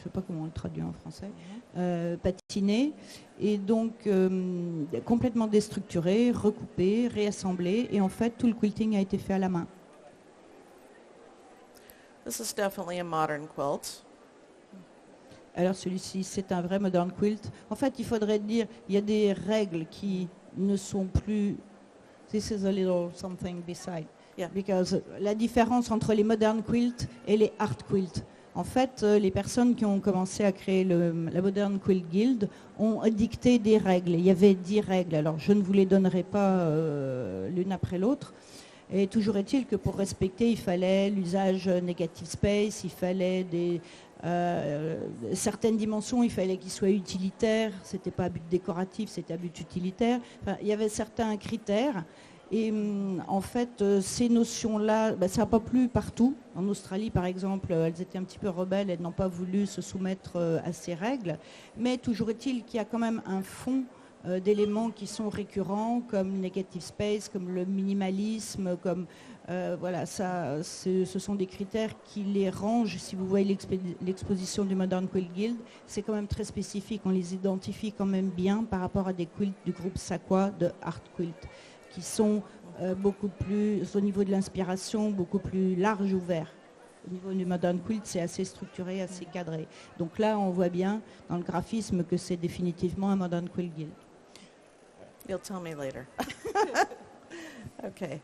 sais pas comment on le traduit en français, patiné et donc complètement déstructuré, recoupé, réassemblé et en fait tout le quilting a été fait à la main. This is definitely a modern quilt. Alors celui-ci c'est un vrai modern quilt. En fait il faudrait dire, il y a des règles qui ne sont plus. This is a little something beside. Yeah. Because la différence entre les modern quilts et les art quilts. En fait, les personnes qui ont commencé à créer la Modern Quilt Guild ont dicté des règles. Il y avait 10 règles. Alors, je ne vous les donnerai pas l'une après l'autre. Et toujours est-il que pour respecter, il fallait l'usage negative space, il fallait certaines dimensions, il fallait qu'ils soient utilitaires. C'était pas à but décoratif, c'était à but utilitaire. Enfin, il y avait certains critères. Et en fait, ces notions-là, ça n'a pas plu partout. En Australie, par exemple, elles étaient un petit peu rebelles, elles n'ont pas voulu se soumettre à ces règles. Mais toujours est-il qu'il y a quand même un fond d'éléments qui sont récurrents, comme negative space, comme le minimalisme, comme voilà, ce sont des critères qui les rangent. Si vous voyez l'exposition du Modern Quilt Guild, c'est quand même très spécifique. On les identifie quand même bien par rapport à des quilts du groupe Sakwa de Art Quilt, qui sont beaucoup plus, au niveau de l'inspiration, beaucoup plus large, ouvert. Au niveau du Modern Quilt, c'est assez structuré, assez cadré. Donc là, on voit bien dans le graphisme que c'est définitivement un Modern Quilt Guild. You'll tell me later. Okay.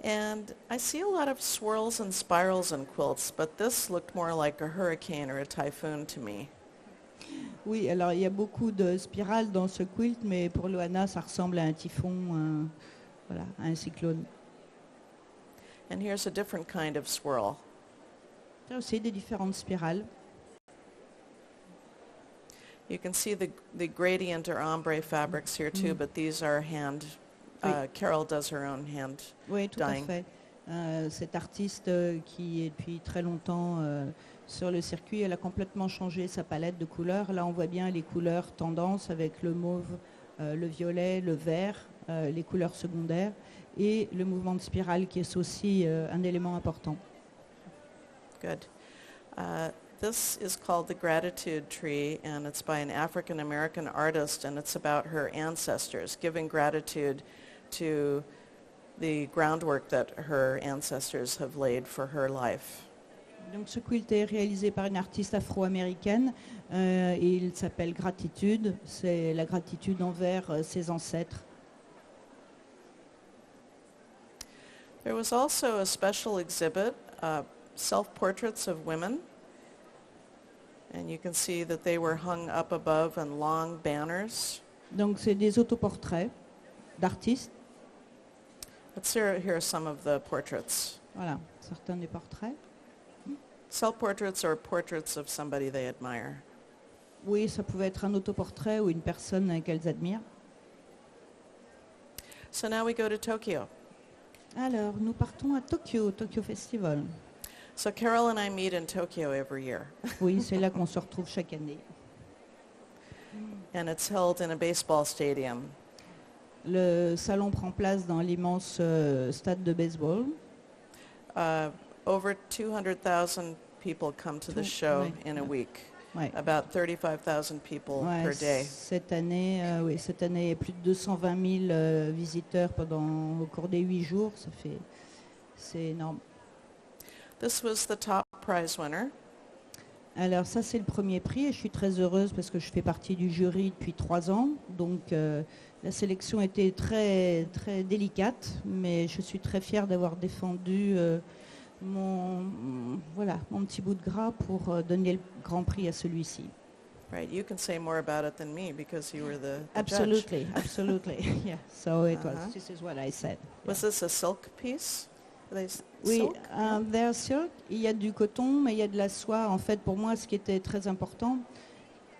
And I see a lot of swirls and spirals in quilts, but this looked more like a hurricane or a typhoon to me. Oui, alors il y a beaucoup de spirales dans ce quilt, mais pour Loana, ça ressemble à un typhon, voilà, à un cyclone. And here's a different kind of swirl. Il y a aussi des différentes spirales. You can see the gradient or ombre fabrics here too, but these are hand. Carol does her own hand Oui, tout dyeing. à fait. Cette artiste qui est depuis très longtemps sur le circuit, elle a complètement changé sa palette de couleurs. Là, on voit bien les couleurs tendances avec le mauve, le violet, le vert, les couleurs secondaires et le mouvement de spirale qui est aussi un élément important. Good. This is called the Gratitude Tree, and it's by an African-American artist, and it's about her ancestors, giving gratitude to the groundwork that her ancestors have laid for her life. Donc ce quilt est réalisé par une artiste afro-américaine et il s'appelle Gratitude. C'est la gratitude envers ses ancêtres. There was also a special exhibit, self-portraits of women. And you can see that they were hung up above on long banners. Donc c'est des autoportraits d'artistes. Let's here are some of the portraits. Voilà, certains des portraits. Self-portraits or portraits of somebody they admire. Oui, ça pouvait être un autoportrait ou une personne qu'elles admirent. So now we go to Tokyo. Alors, nous partons à Tokyo, Tokyo Festival. So Carol and I meet in Tokyo every year. Oui, c'est là qu'on se retrouve chaque année. And it's held in a baseball stadium. Le salon prend place dans l'immense stade de baseball. Over 200,000 people come to the show Ouais, in a ouais. week. Ouais. About 35,000 people Ouais, per day. cette année, oui, cette année, il y a plus de 220 000 visiteurs au cours des 8 jours. C'est énorme. This was the top prize winner. Alors ça, c'est le premier prix et je suis très heureuse parce que je fais partie du jury depuis 3 ans. Donc la sélection était très, très délicate, mais je suis très fière d'avoir défendu mon petit bout de gras pour donner le grand prix à celui-ci. Right, you can say more about it than me because you were the judge. Absolutely, absolutely. Yeah, so it was. Uh-huh. This is what I said. Was this a silk piece? Are they Oui, silk? they're silk. Il y a du coton, mais il y a de la soie. En fait, pour moi, ce qui était très important,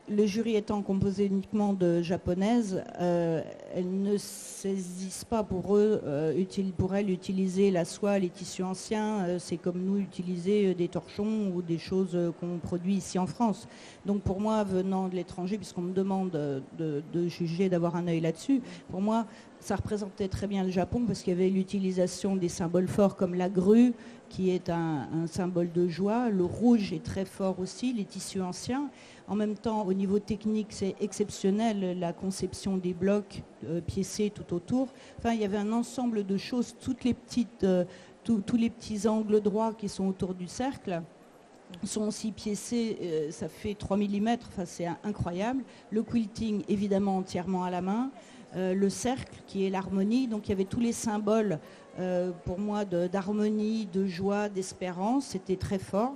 le jury étant composé uniquement de japonaises, elles ne saisissent pas pour elles utiliser la soie, les tissus anciens. C'est comme nous utiliser des torchons ou des choses qu'on produit ici en France. Donc pour moi, venant de l'étranger, puisqu'on me demande de juger, d'avoir un œil là-dessus, pour moi, ça représentait très bien le Japon parce qu'il y avait l'utilisation des symboles forts comme la grue, qui est un symbole de joie. Le rouge est très fort aussi, les tissus anciens. En même temps, au niveau technique, c'est exceptionnel, la conception des blocs piécés tout autour. Enfin, il y avait un ensemble de choses, tous les petits angles droits qui sont autour du cercle sont aussi piécés, ça fait 3 mm, enfin, c'est incroyable. Le quilting, évidemment, entièrement à la main. Le cercle, qui est l'harmonie. Donc, il y avait tous les symboles, pour moi, d'harmonie, de joie, d'espérance. C'était très fort.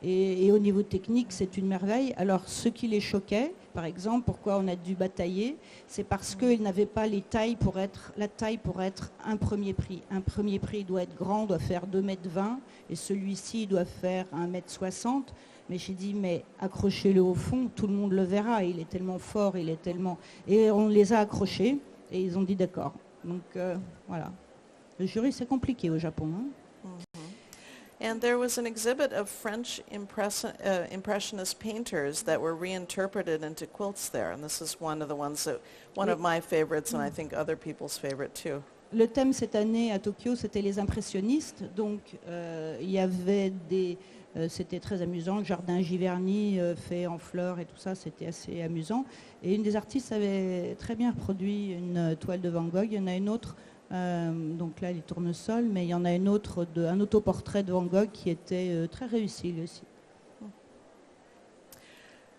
Et au niveau technique, c'est une merveille. Alors, ce qui les choquait, par exemple, pourquoi on a dû batailler, c'est parce qu'ils n'avaient pas la taille pour être un premier prix. Un premier prix doit être grand, doit faire 2,20 m, et celui-ci doit faire 1,60 m. Mais j'ai dit, mais accrochez-le au fond, tout le monde le verra. Il est tellement fort, il est tellement... Et on les a accrochés, et ils ont dit d'accord. Donc, voilà. Le jury, c'est compliqué au Japon. Hein. And there was an exhibit of French Impressionist painters that were reinterpreted into quilts there. And this is one of the ones one of my favorites, and I think other people's favorite too. Le thème cette année à Tokyo, c'était les impressionnistes. Donc, il y avait c'était très amusant, le jardin Giverny fait en fleurs et tout ça, c'était assez amusant. Et une des artistes avait très bien reproduit une toile de Van Gogh. Il y en a une autre, donc là les tournesols, mais il y en a une autre, un autoportrait de Van Gogh qui était très réussi lui aussi.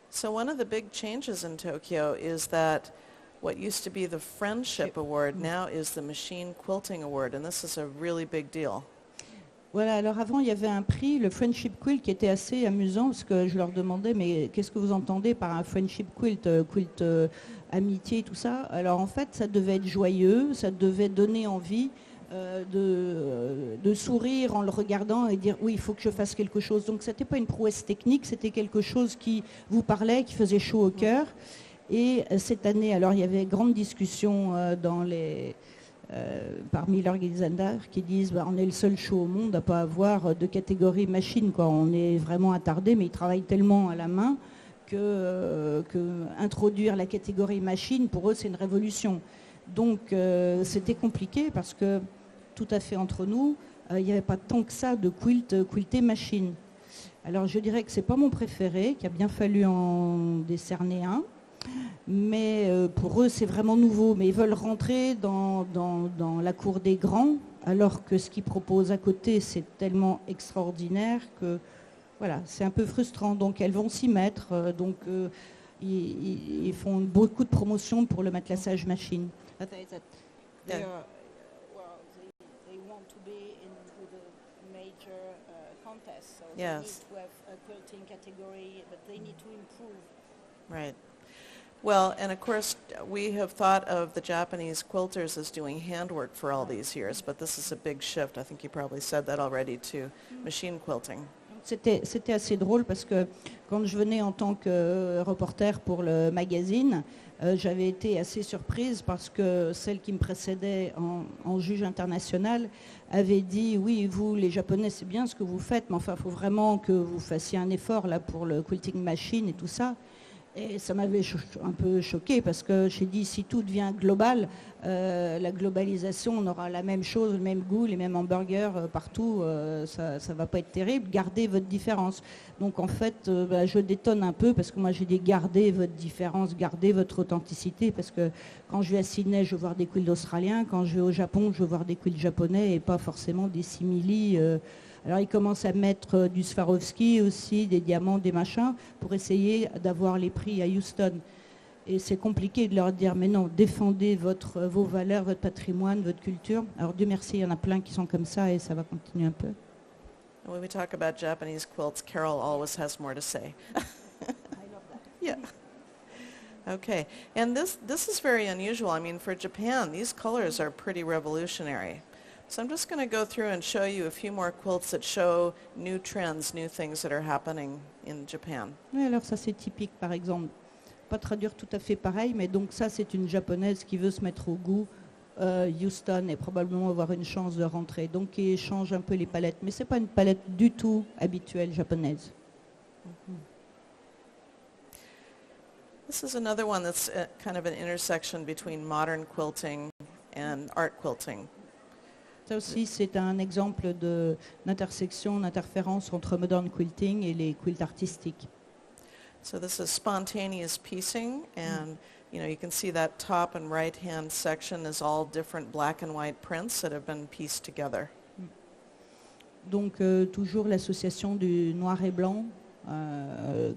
So one of the big changes in Tokyo is that what used to be the Friendship Award now is the Machine Quilting Award, and this is a really big deal. Voilà, alors avant il y avait un prix, le Friendship Quilt, qui était assez amusant parce que je leur demandais mais qu'est-ce que vous entendez par un Friendship Quilt, amitié, tout ça. Alors en fait ça devait être joyeux, ça devait donner envie de sourire en le regardant et dire oui il faut que je fasse quelque chose. Donc c'était pas une prouesse technique, c'était quelque chose qui vous parlait, qui faisait chaud au cœur. Et cette année, alors il y avait grande discussion parmi l'organisateur qui disent on est le seul show au monde à ne pas avoir de catégorie machine, quoi. On est vraiment attardé, mais ils travaillent tellement à la main que introduire la catégorie machine, pour eux, c'est une révolution. Donc c'était compliqué parce que, tout à fait entre nous, il n'y avait pas tant que ça de quilté machine. Alors je dirais que ce n'est pas mon préféré, qu'il a bien fallu en décerner un. Mais pour eux, c'est vraiment nouveau. Mais ils veulent rentrer dans la cour des grands, alors que ce qu'ils proposent à côté, c'est tellement extraordinaire que voilà, c'est un peu frustrant. Donc elles vont s'y mettre. Donc ils font beaucoup de promotions pour le matelassage machine. They want to be in the major contest, so they need to have a quilting category, but they need to improve. Right. Well, and of course, we have thought of the Japanese quilters as doing handwork for all these years, but this is a big shift. I think you probably said that already, to machine quilting. C'était assez drôle parce que quand je venais en tant que reporter pour le magazine, j'avais été assez surprise parce que celle qui me précédait en juge international avait dit oui, vous les Japonais c'est bien ce que vous faites, mais enfin il faut vraiment que vous fassiez un effort là pour le quilting machine et tout ça. Et ça m'avait un peu choqué parce que j'ai dit si tout devient global, la globalisation, on aura la même chose, le même goût, les mêmes hamburgers partout, ça ne va pas être terrible, gardez votre différence. Donc en fait, je détonne un peu parce que moi j'ai dit gardez votre différence, gardez votre authenticité parce que quand je vais à Sydney, je veux voir des quilts australiens, quand je vais au Japon, je veux voir des quilts japonais et pas forcément des simili. Alors ils commencent à mettre du Swarovski aussi, des diamants, des machins, pour essayer d'avoir les prix à Houston. Et c'est compliqué de leur dire, mais non, défendez vos valeurs, votre patrimoine, votre culture. Alors Dieu merci, il y en a plein qui sont comme ça et ça va continuer un peu. When we talk about Japanese quilts, Carol always has more to say. I love that. Yeah. Okay. And this is very unusual. I mean, for Japan, these colors are pretty revolutionary. So I'm just going to go through and show you a few more quilts that show new trends, new things that are happening in Japan. Oui, alors ça c'est typique par exemple. Pas traduire tout à fait pareil, mais donc ça c'est une japonaise qui veut se mettre au goût Houston et probablement avoir une chance de rentrer. Donc qui change un peu les palettes, mais c'est pas une palette du tout habituelle japonaise. This is another one that's kind of an intersection between modern quilting and art quilting. Ça aussi, c'est un exemple d'intersection, d'interférence entre modern quilting et les quilts artistiques. So this is spontaneous piecing, and you can see that top and right-hand section is all different black and white prints that have been pieced together. Donc toujours l'association du noir et blanc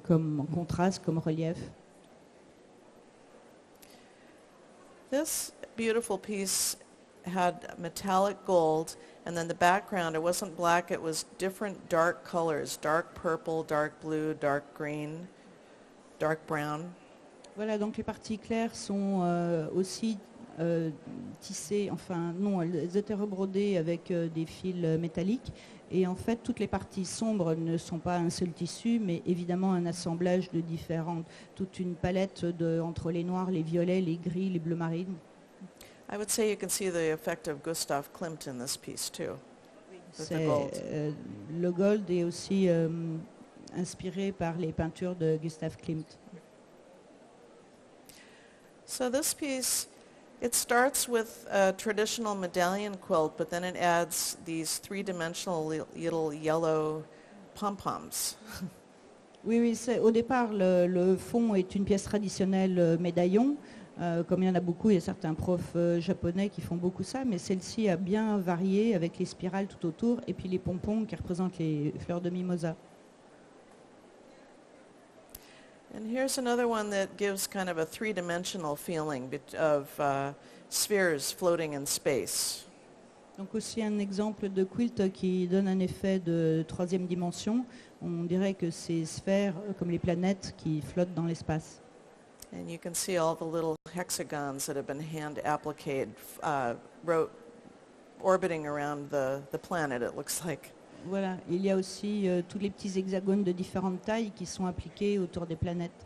comme contraste, comme relief. This beautiful piece had metallic gold, and then the background, it wasn't black, it was different dark colors, dark purple, dark blue, dark green, dark brown. Voilà, donc les parties claires sont aussi tissées, enfin non, elles étaient rebrodées avec des fils métalliques. Et en fait, toutes les parties sombres ne sont pas un seul tissu, mais évidemment un assemblage de différentes, toute une palette entre les noirs, les violets, les gris, les bleus marines. I would say you can see the effect of Gustav Klimt in this piece too. With the C'est, gold. le gold est aussi inspiré par les peintures de Gustav Klimt. So this piece, it starts with a traditional medallion quilt, but then it adds these three-dimensional little yellow pom-poms. Oui, au départ, le fond est une pièce traditionnelle médaillon. Comme il y en a beaucoup, il y a certains profs japonais qui font beaucoup ça, mais celle-ci a bien varié avec les spirales tout autour et puis les pompons qui représentent les fleurs de mimosa. And here's another one that gives kind of a three-dimensional feeling of spheres floating in space. Donc aussi un exemple de quilt qui donne un effet de troisième dimension. On dirait que ces sphères, comme les planètes, qui flottent dans l'espace. And you can see all the little hexagons that have been hand-appliqued, orbiting around the planet, it looks like. Voilà, il y a aussi tous les petits hexagones de différentes tailles qui sont appliqués autour des planètes.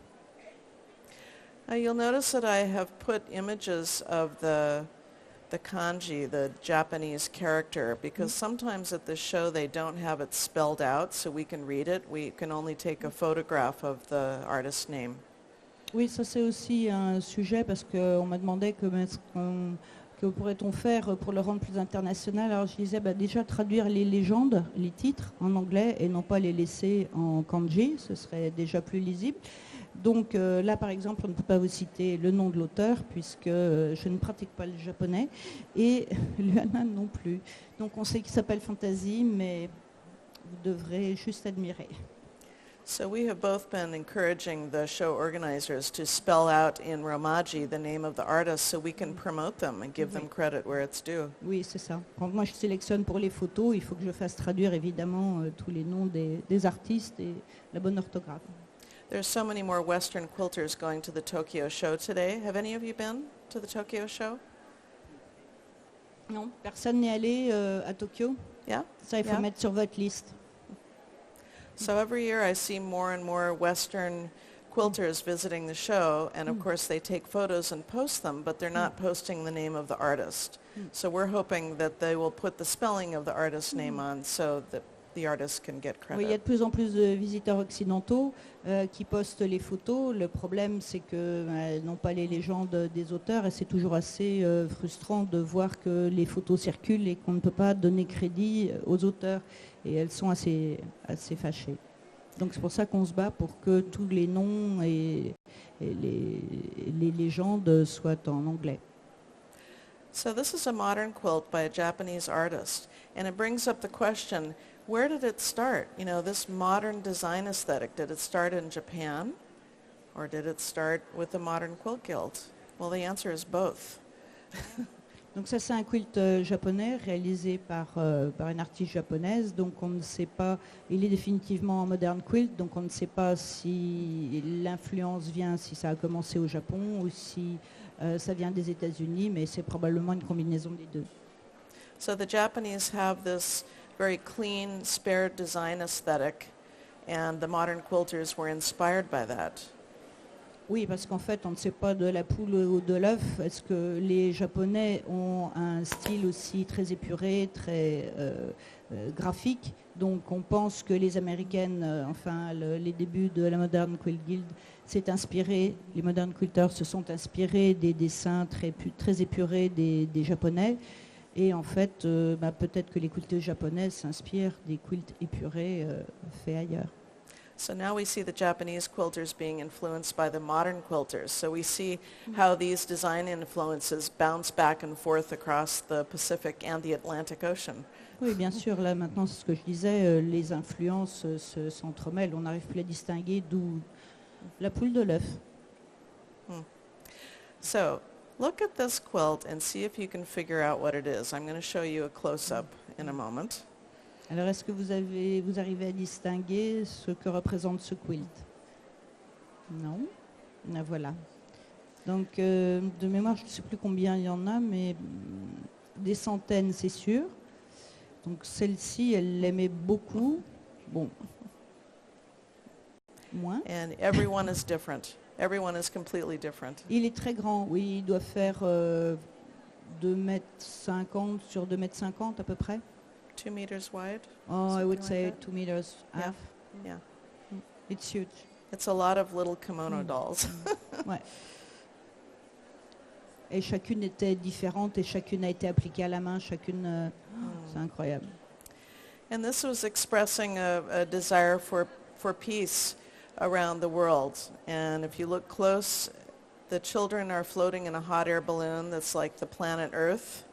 You'll notice that I have put images of the kanji, the Japanese character, because sometimes at the show they don't have it spelled out so we can read it. We can only take a photograph of the artist's name. Oui, ça c'est aussi un sujet parce qu'on m'a demandé que pourrait-on faire pour le rendre plus international. Alors je disais déjà traduire les légendes, les titres en anglais et non pas les laisser en kanji, ce serait déjà plus lisible. Donc là par exemple on ne peut pas vous citer le nom de l'auteur puisque je ne pratique pas le japonais et Luana non plus. Donc on sait qu'il s'appelle Fantasy mais vous devrez juste admirer. So we have both been encouraging the show organizers to spell out in Romaji the name of the artist so we can promote them and give them credit where it's due. Oui, c'est ça. Quand moi je sélectionne pour les photos, il faut que je fasse traduire évidemment tous les noms des artistes et la bonne orthographe. There's so many more Western quilters going to the Tokyo show today. Have any of you been to the Tokyo show? Non, personne n'est allé à Tokyo. Yeah? Ça, il faut Yeah. mettre sur votre liste. So every year I see more and more Western quilters visiting the show, and of course they take photos and post them, but they're not posting the name of the artist. So we're hoping that they will put the spelling of the artist's name on so that the artist can get Oui, il y a credit. de plus en plus de visiteurs occidentaux qui postent les photos. Le problème, c'est qu'elles n'ont pas les légendes des auteurs et c'est toujours assez frustrant de voir que les photos circulent et qu'on ne peut pas donner crédit aux auteurs. Et elles sont assez fâchées. Donc c'est pour ça qu'on se bat pour que tous les noms et les légendes soient en anglais. So this is a modern quilt by a Japanese artist, and it brings up the question, where did it start? You know, this modern design aesthetic, did it start in Japan, or did it start with the Modern Quilt Guild? Well, the answer is both. Donc ça c'est un quilt japonais réalisé par une artiste japonaise, donc on ne sait pas, il est définitivement en modern quilt, donc on ne sait pas si l'influence vient, si ça a commencé au Japon ou si ça vient des États-Unis, mais c'est probablement une combinaison des deux. So the Japanese have this very clean, spared design aesthetic, and the modern quilters were inspired by that. Oui, parce qu'en fait, on ne sait pas de la poule ou de l'œuf. Est-ce que les Japonais ont un style aussi très épuré, très graphique? Donc on pense que les Américaines, les débuts de la Modern Quilt Guild, s'est inspiré, les Modern Quilters se sont inspirés des dessins très épurés des Japonais. Et en fait, peut-être que les quilteuses japonaises s'inspirent des quilts épurés faits ailleurs. So now we see the Japanese quilters being influenced by the modern quilters. So we see how these design influences bounce back and forth across the Pacific and the Atlantic Ocean. Oui, bien sûr, là maintenant, c'est ce que je disais, les influences s'entremêlent. On n'arrive plus à distinguer d'où la poule de l'œuf. So look at this quilt and see if you can figure out what it is. I'm going to show you a close-up in a moment. Alors, est-ce que vous arrivez à distinguer ce que représente ce quilt? Non. Ah, voilà. Donc, de mémoire, je ne sais plus combien il y en a, mais des centaines, c'est sûr. Donc, celle-ci, elle l'aimait beaucoup. Bon. Moins. And everyone is different. Everyone is completely different. Il est très grand, oui. Il doit faire 2,50 m sur 2,50 m à peu près. 2 meters wide? Oh, I would Something say like that? 2 meters half. Yeah. It's huge. It's a lot of little kimono dolls. Ouais. Et chacune était différente et chacune a été appliquée à la main. Chacune, c'est incroyable. And this was expressing a desire for peace around the world. And if you look close, the children are floating in a hot air balloon that's like the planet Earth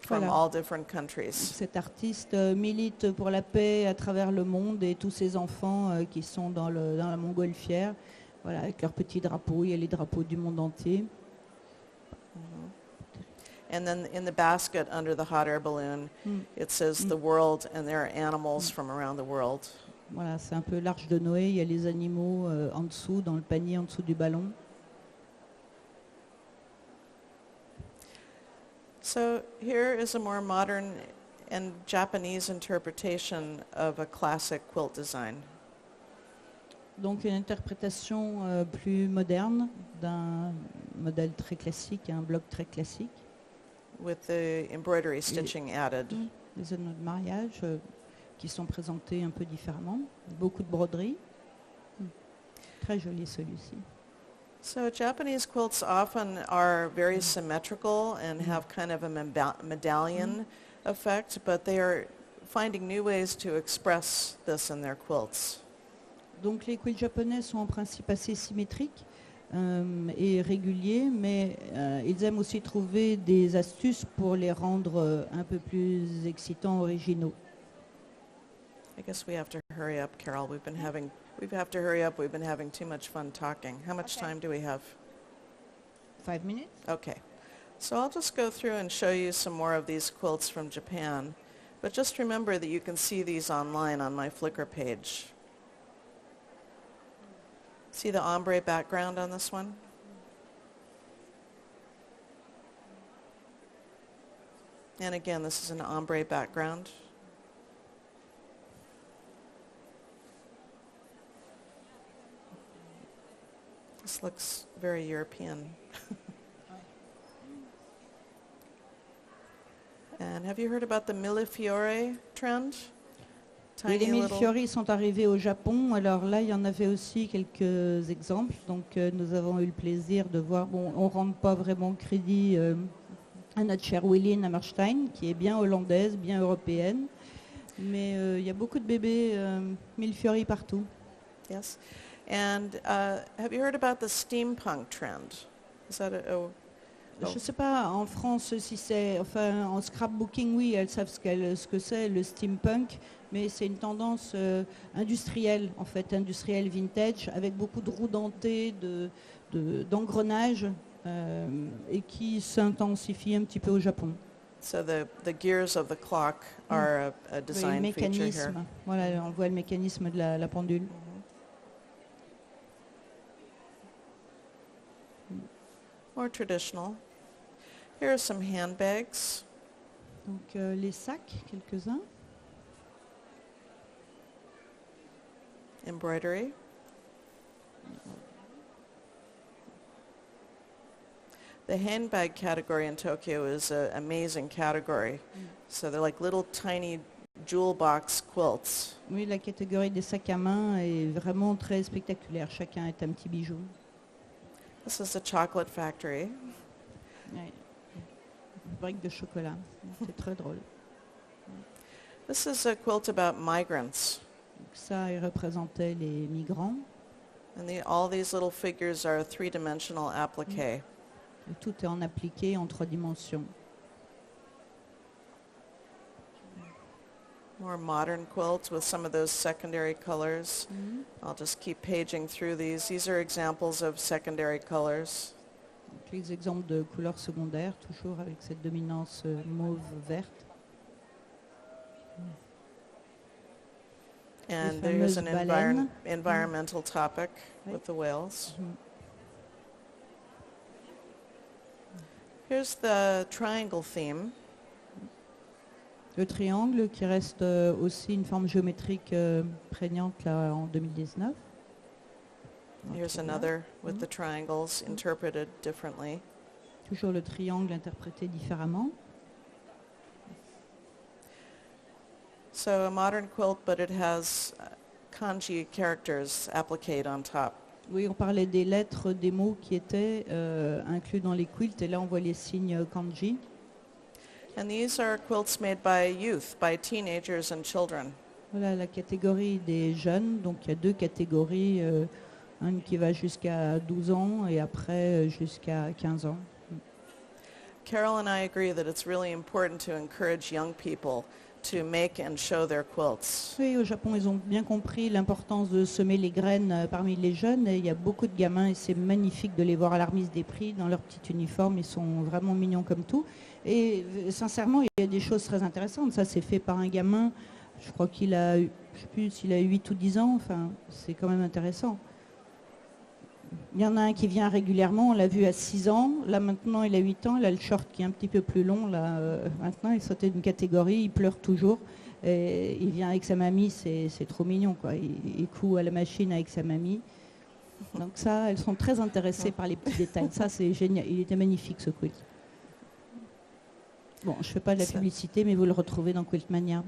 from Voilà. all different countries. Cet artiste milite pour la paix à travers le monde et tous ces enfants qui sont dans la montgolfière, voilà, avec leurs petits drapeaux. Il y a les drapeaux du monde entier. And then in the basket under the hot air balloon, it says the world, and there are animals from around the world. Voilà, c'est un peu l'arche de Noé. Il y a les animaux en dessous, dans le panier en dessous du ballon. So here is a more modern and Japanese interpretation of a classic quilt design. Donc une interprétation plus moderne d'un modèle très classique, un bloc très classique. With the embroidery stitching added. Les anneaux de mariage qui sont présentés un peu différemment. Beaucoup de broderie. Très joli celui-ci. So Japanese quilts often are very symmetrical and have kind of a medallion effect, but they are finding new ways to express this in their quilts. Donc les quilts japonais sont en principe assez symétriques et réguliers, mais ils aiment aussi trouver des astuces pour les rendre un peu plus excitants, originaux. I guess we have to hurry up, Carol. We have to hurry up. We've been having too much fun talking. How much time do we have? 5 minutes? Okay. So I'll just go through and show you some more of these quilts from Japan. But just remember that you can see these online on my Flickr page. See the ombre background on this one? And again, this is an ombre background. This looks very European. And have you heard about the millefiore trend? Et les tiny mille little... fioris sont arrivés au Japon. Alors là, il y en avait aussi quelques exemples. Donc nous avons eu le plaisir de voir. Bon, on ne rend pas vraiment crédit à notre chère Willine Hammerstein, qui est bien hollandaise, bien européenne. Mais il y a beaucoup de bébés mille fioris partout. Yes. And have you heard about the steampunk trend? Is that Je ne sais pas en France si c'est, enfin en scrapbooking oui, elles savent ce que c'est le steampunk, mais c'est une tendance industrielle en fait, industrielle vintage avec beaucoup de roues dentées, d'engrenages et qui s'intensifie un petit peu au Japon. So the gears of the clock are a Le design feature here. mécanisme, voilà, on voit le mécanisme de la pendule. More traditional. Here are some handbags. Donc les sacs, quelques-uns. Embroidery. The handbag category in Tokyo is an amazing category. So they're like little tiny jewel box quilts. Oui, la catégorie des sacs à main est vraiment très spectaculaire. Chacun est un petit bijou. This is a chocolate factory. Ouais. Une brique de chocolat. C'est très drôle. This is a quilt about migrants. Donc ça, il représentait les migrants. And all these little figures are three-dimensional applique. Et tout est en appliqué en 3 dimensions. More modern quilts with some of those secondary colors. I'll just keep paging through these. These are examples of secondary colors. Donc, les exemples de couleurs secondaires, toujours avec cette dominance mauve-verte. And Les there's an fameuses baleines. environmental topic with the whales. Here's the triangle theme. Le triangle qui reste aussi une forme géométrique prégnante là, en 2019. Here's another with the triangles interpreted differently. Toujours le triangle interprété différemment. So a modern quilt, but it has kanji characters appliqued on top. Oui, on parlait des lettres, des mots qui étaient inclus dans les quilts, et là on voit les signes kanji. And these are quilts made by youth, by teenagers and children. Voilà la catégorie des jeunes, donc il y a 2 catégories, une qui va jusqu'à 12 ans et après jusqu'à 15 ans. Carol and I agree that it's really important to encourage young people to make and show their quilts. Oui, au Japon, ils ont bien compris l'importance de semer les graines parmi les jeunes. Et il y a beaucoup de gamins et c'est magnifique de les voir à la remise des prix dans leur petit uniforme. Ils sont vraiment mignons comme tout. Et sincèrement, il y a des choses très intéressantes. Ça, c'est fait par un gamin. Je crois qu'il a, je sais plus s'il a 8 ou 10 ans. Enfin, c'est quand même intéressant. Il y en a un qui vient régulièrement, on l'a vu à 6 ans. Là, maintenant, il a 8 ans. Il a le short qui est un petit peu plus long. Là, maintenant, il sautait d'une catégorie. Il pleure toujours. Et il vient avec sa mamie. C'est trop mignon, quoi. Il coud à la machine avec sa mamie. Donc ça, elles sont très intéressées par les petits détails. Ça, c'est génial. Il était magnifique, ce quilt. Bon, je ne fais pas de la publicité, mais vous le retrouvez dans Quiltmania.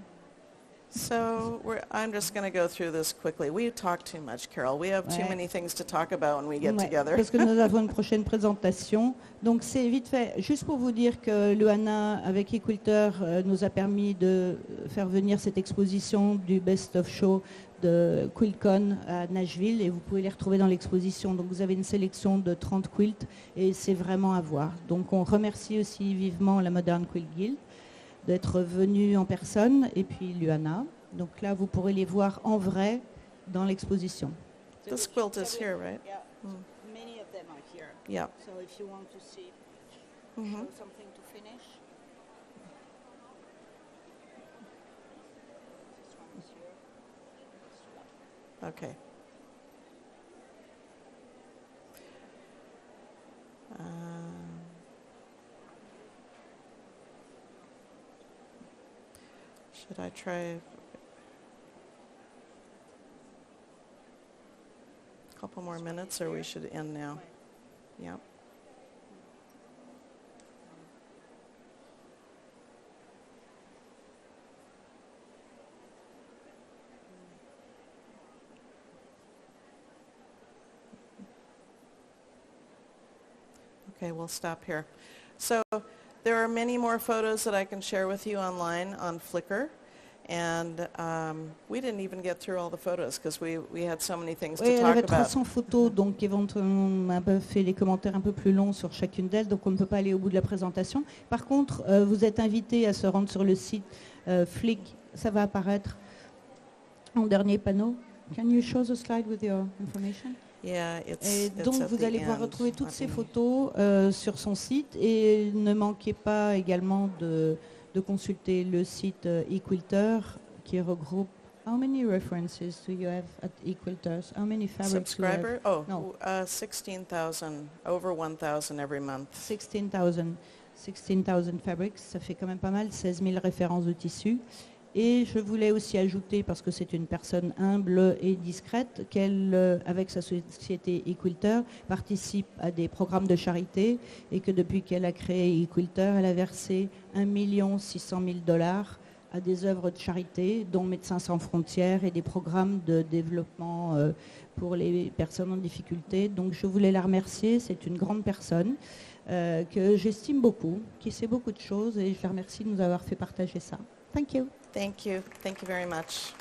So I'm just going to go through this quickly. We talk too much, Carol. We have too many things to talk about when we get together. Parce que nous avons une prochaine présentation. Donc c'est vite fait. Juste pour vous dire que Luana, avec les quilters, nous a permis de faire venir cette exposition du Best of Show de QuiltCon à Nashville et vous pouvez les retrouver dans l'exposition. Donc vous avez une sélection de 30 quilts et c'est vraiment à voir. Donc on remercie aussi vivement la Modern Quilt Guild d'être venu en personne et puis Luana. Donc là vous pourrez les voir en vrai dans l'exposition. This quilt is here, right? Yeah. Many of them are here. Yeah. So if you want to see show something to finish. This one is here. Okay. Should I try a couple more minutes or we should end now? Yeah. Okay, we'll stop here. So there are many more photos that I can share with you online on Flickr. And we didn't even get through all the photos because we had so many things Oui, to elle talk avait about. 300 photos, donc éventuellement on a un peu fait les commentaires un peu plus longs sur chacune d'elles, donc on ne peut pas aller au bout de la présentation. Par contre, vous êtes invités à se rendre sur le site Flick, ça va apparaître en dernier panneau. Can you show the slide with your information? Yeah, Et it's donc at vous the allez pouvoir end. retrouver toutes Let ces me- photos sur son site et ne manquez pas également de consulter le site eQuilter qui regroupe. How many references do you have at eQuilters? How many fabrics do you have? Subscriber? Oh, No. 16,000, over 1,000 every month. 16,000 fabrics, ça fait quand même pas mal, 16 000 références de tissus. Et je voulais aussi ajouter, parce que c'est une personne humble et discrète, qu'elle, avec sa société eQuilter, participe à des programmes de charité et que depuis qu'elle a créé eQuilter, elle a versé $1 600 000 à des œuvres de charité, dont Médecins sans frontières et des programmes de développement pour les personnes en difficulté. Donc je voulais la remercier, c'est une grande personne que j'estime beaucoup, qui sait beaucoup de choses et je la remercie de nous avoir fait partager ça. Thank you. Thank you. Thank you very much.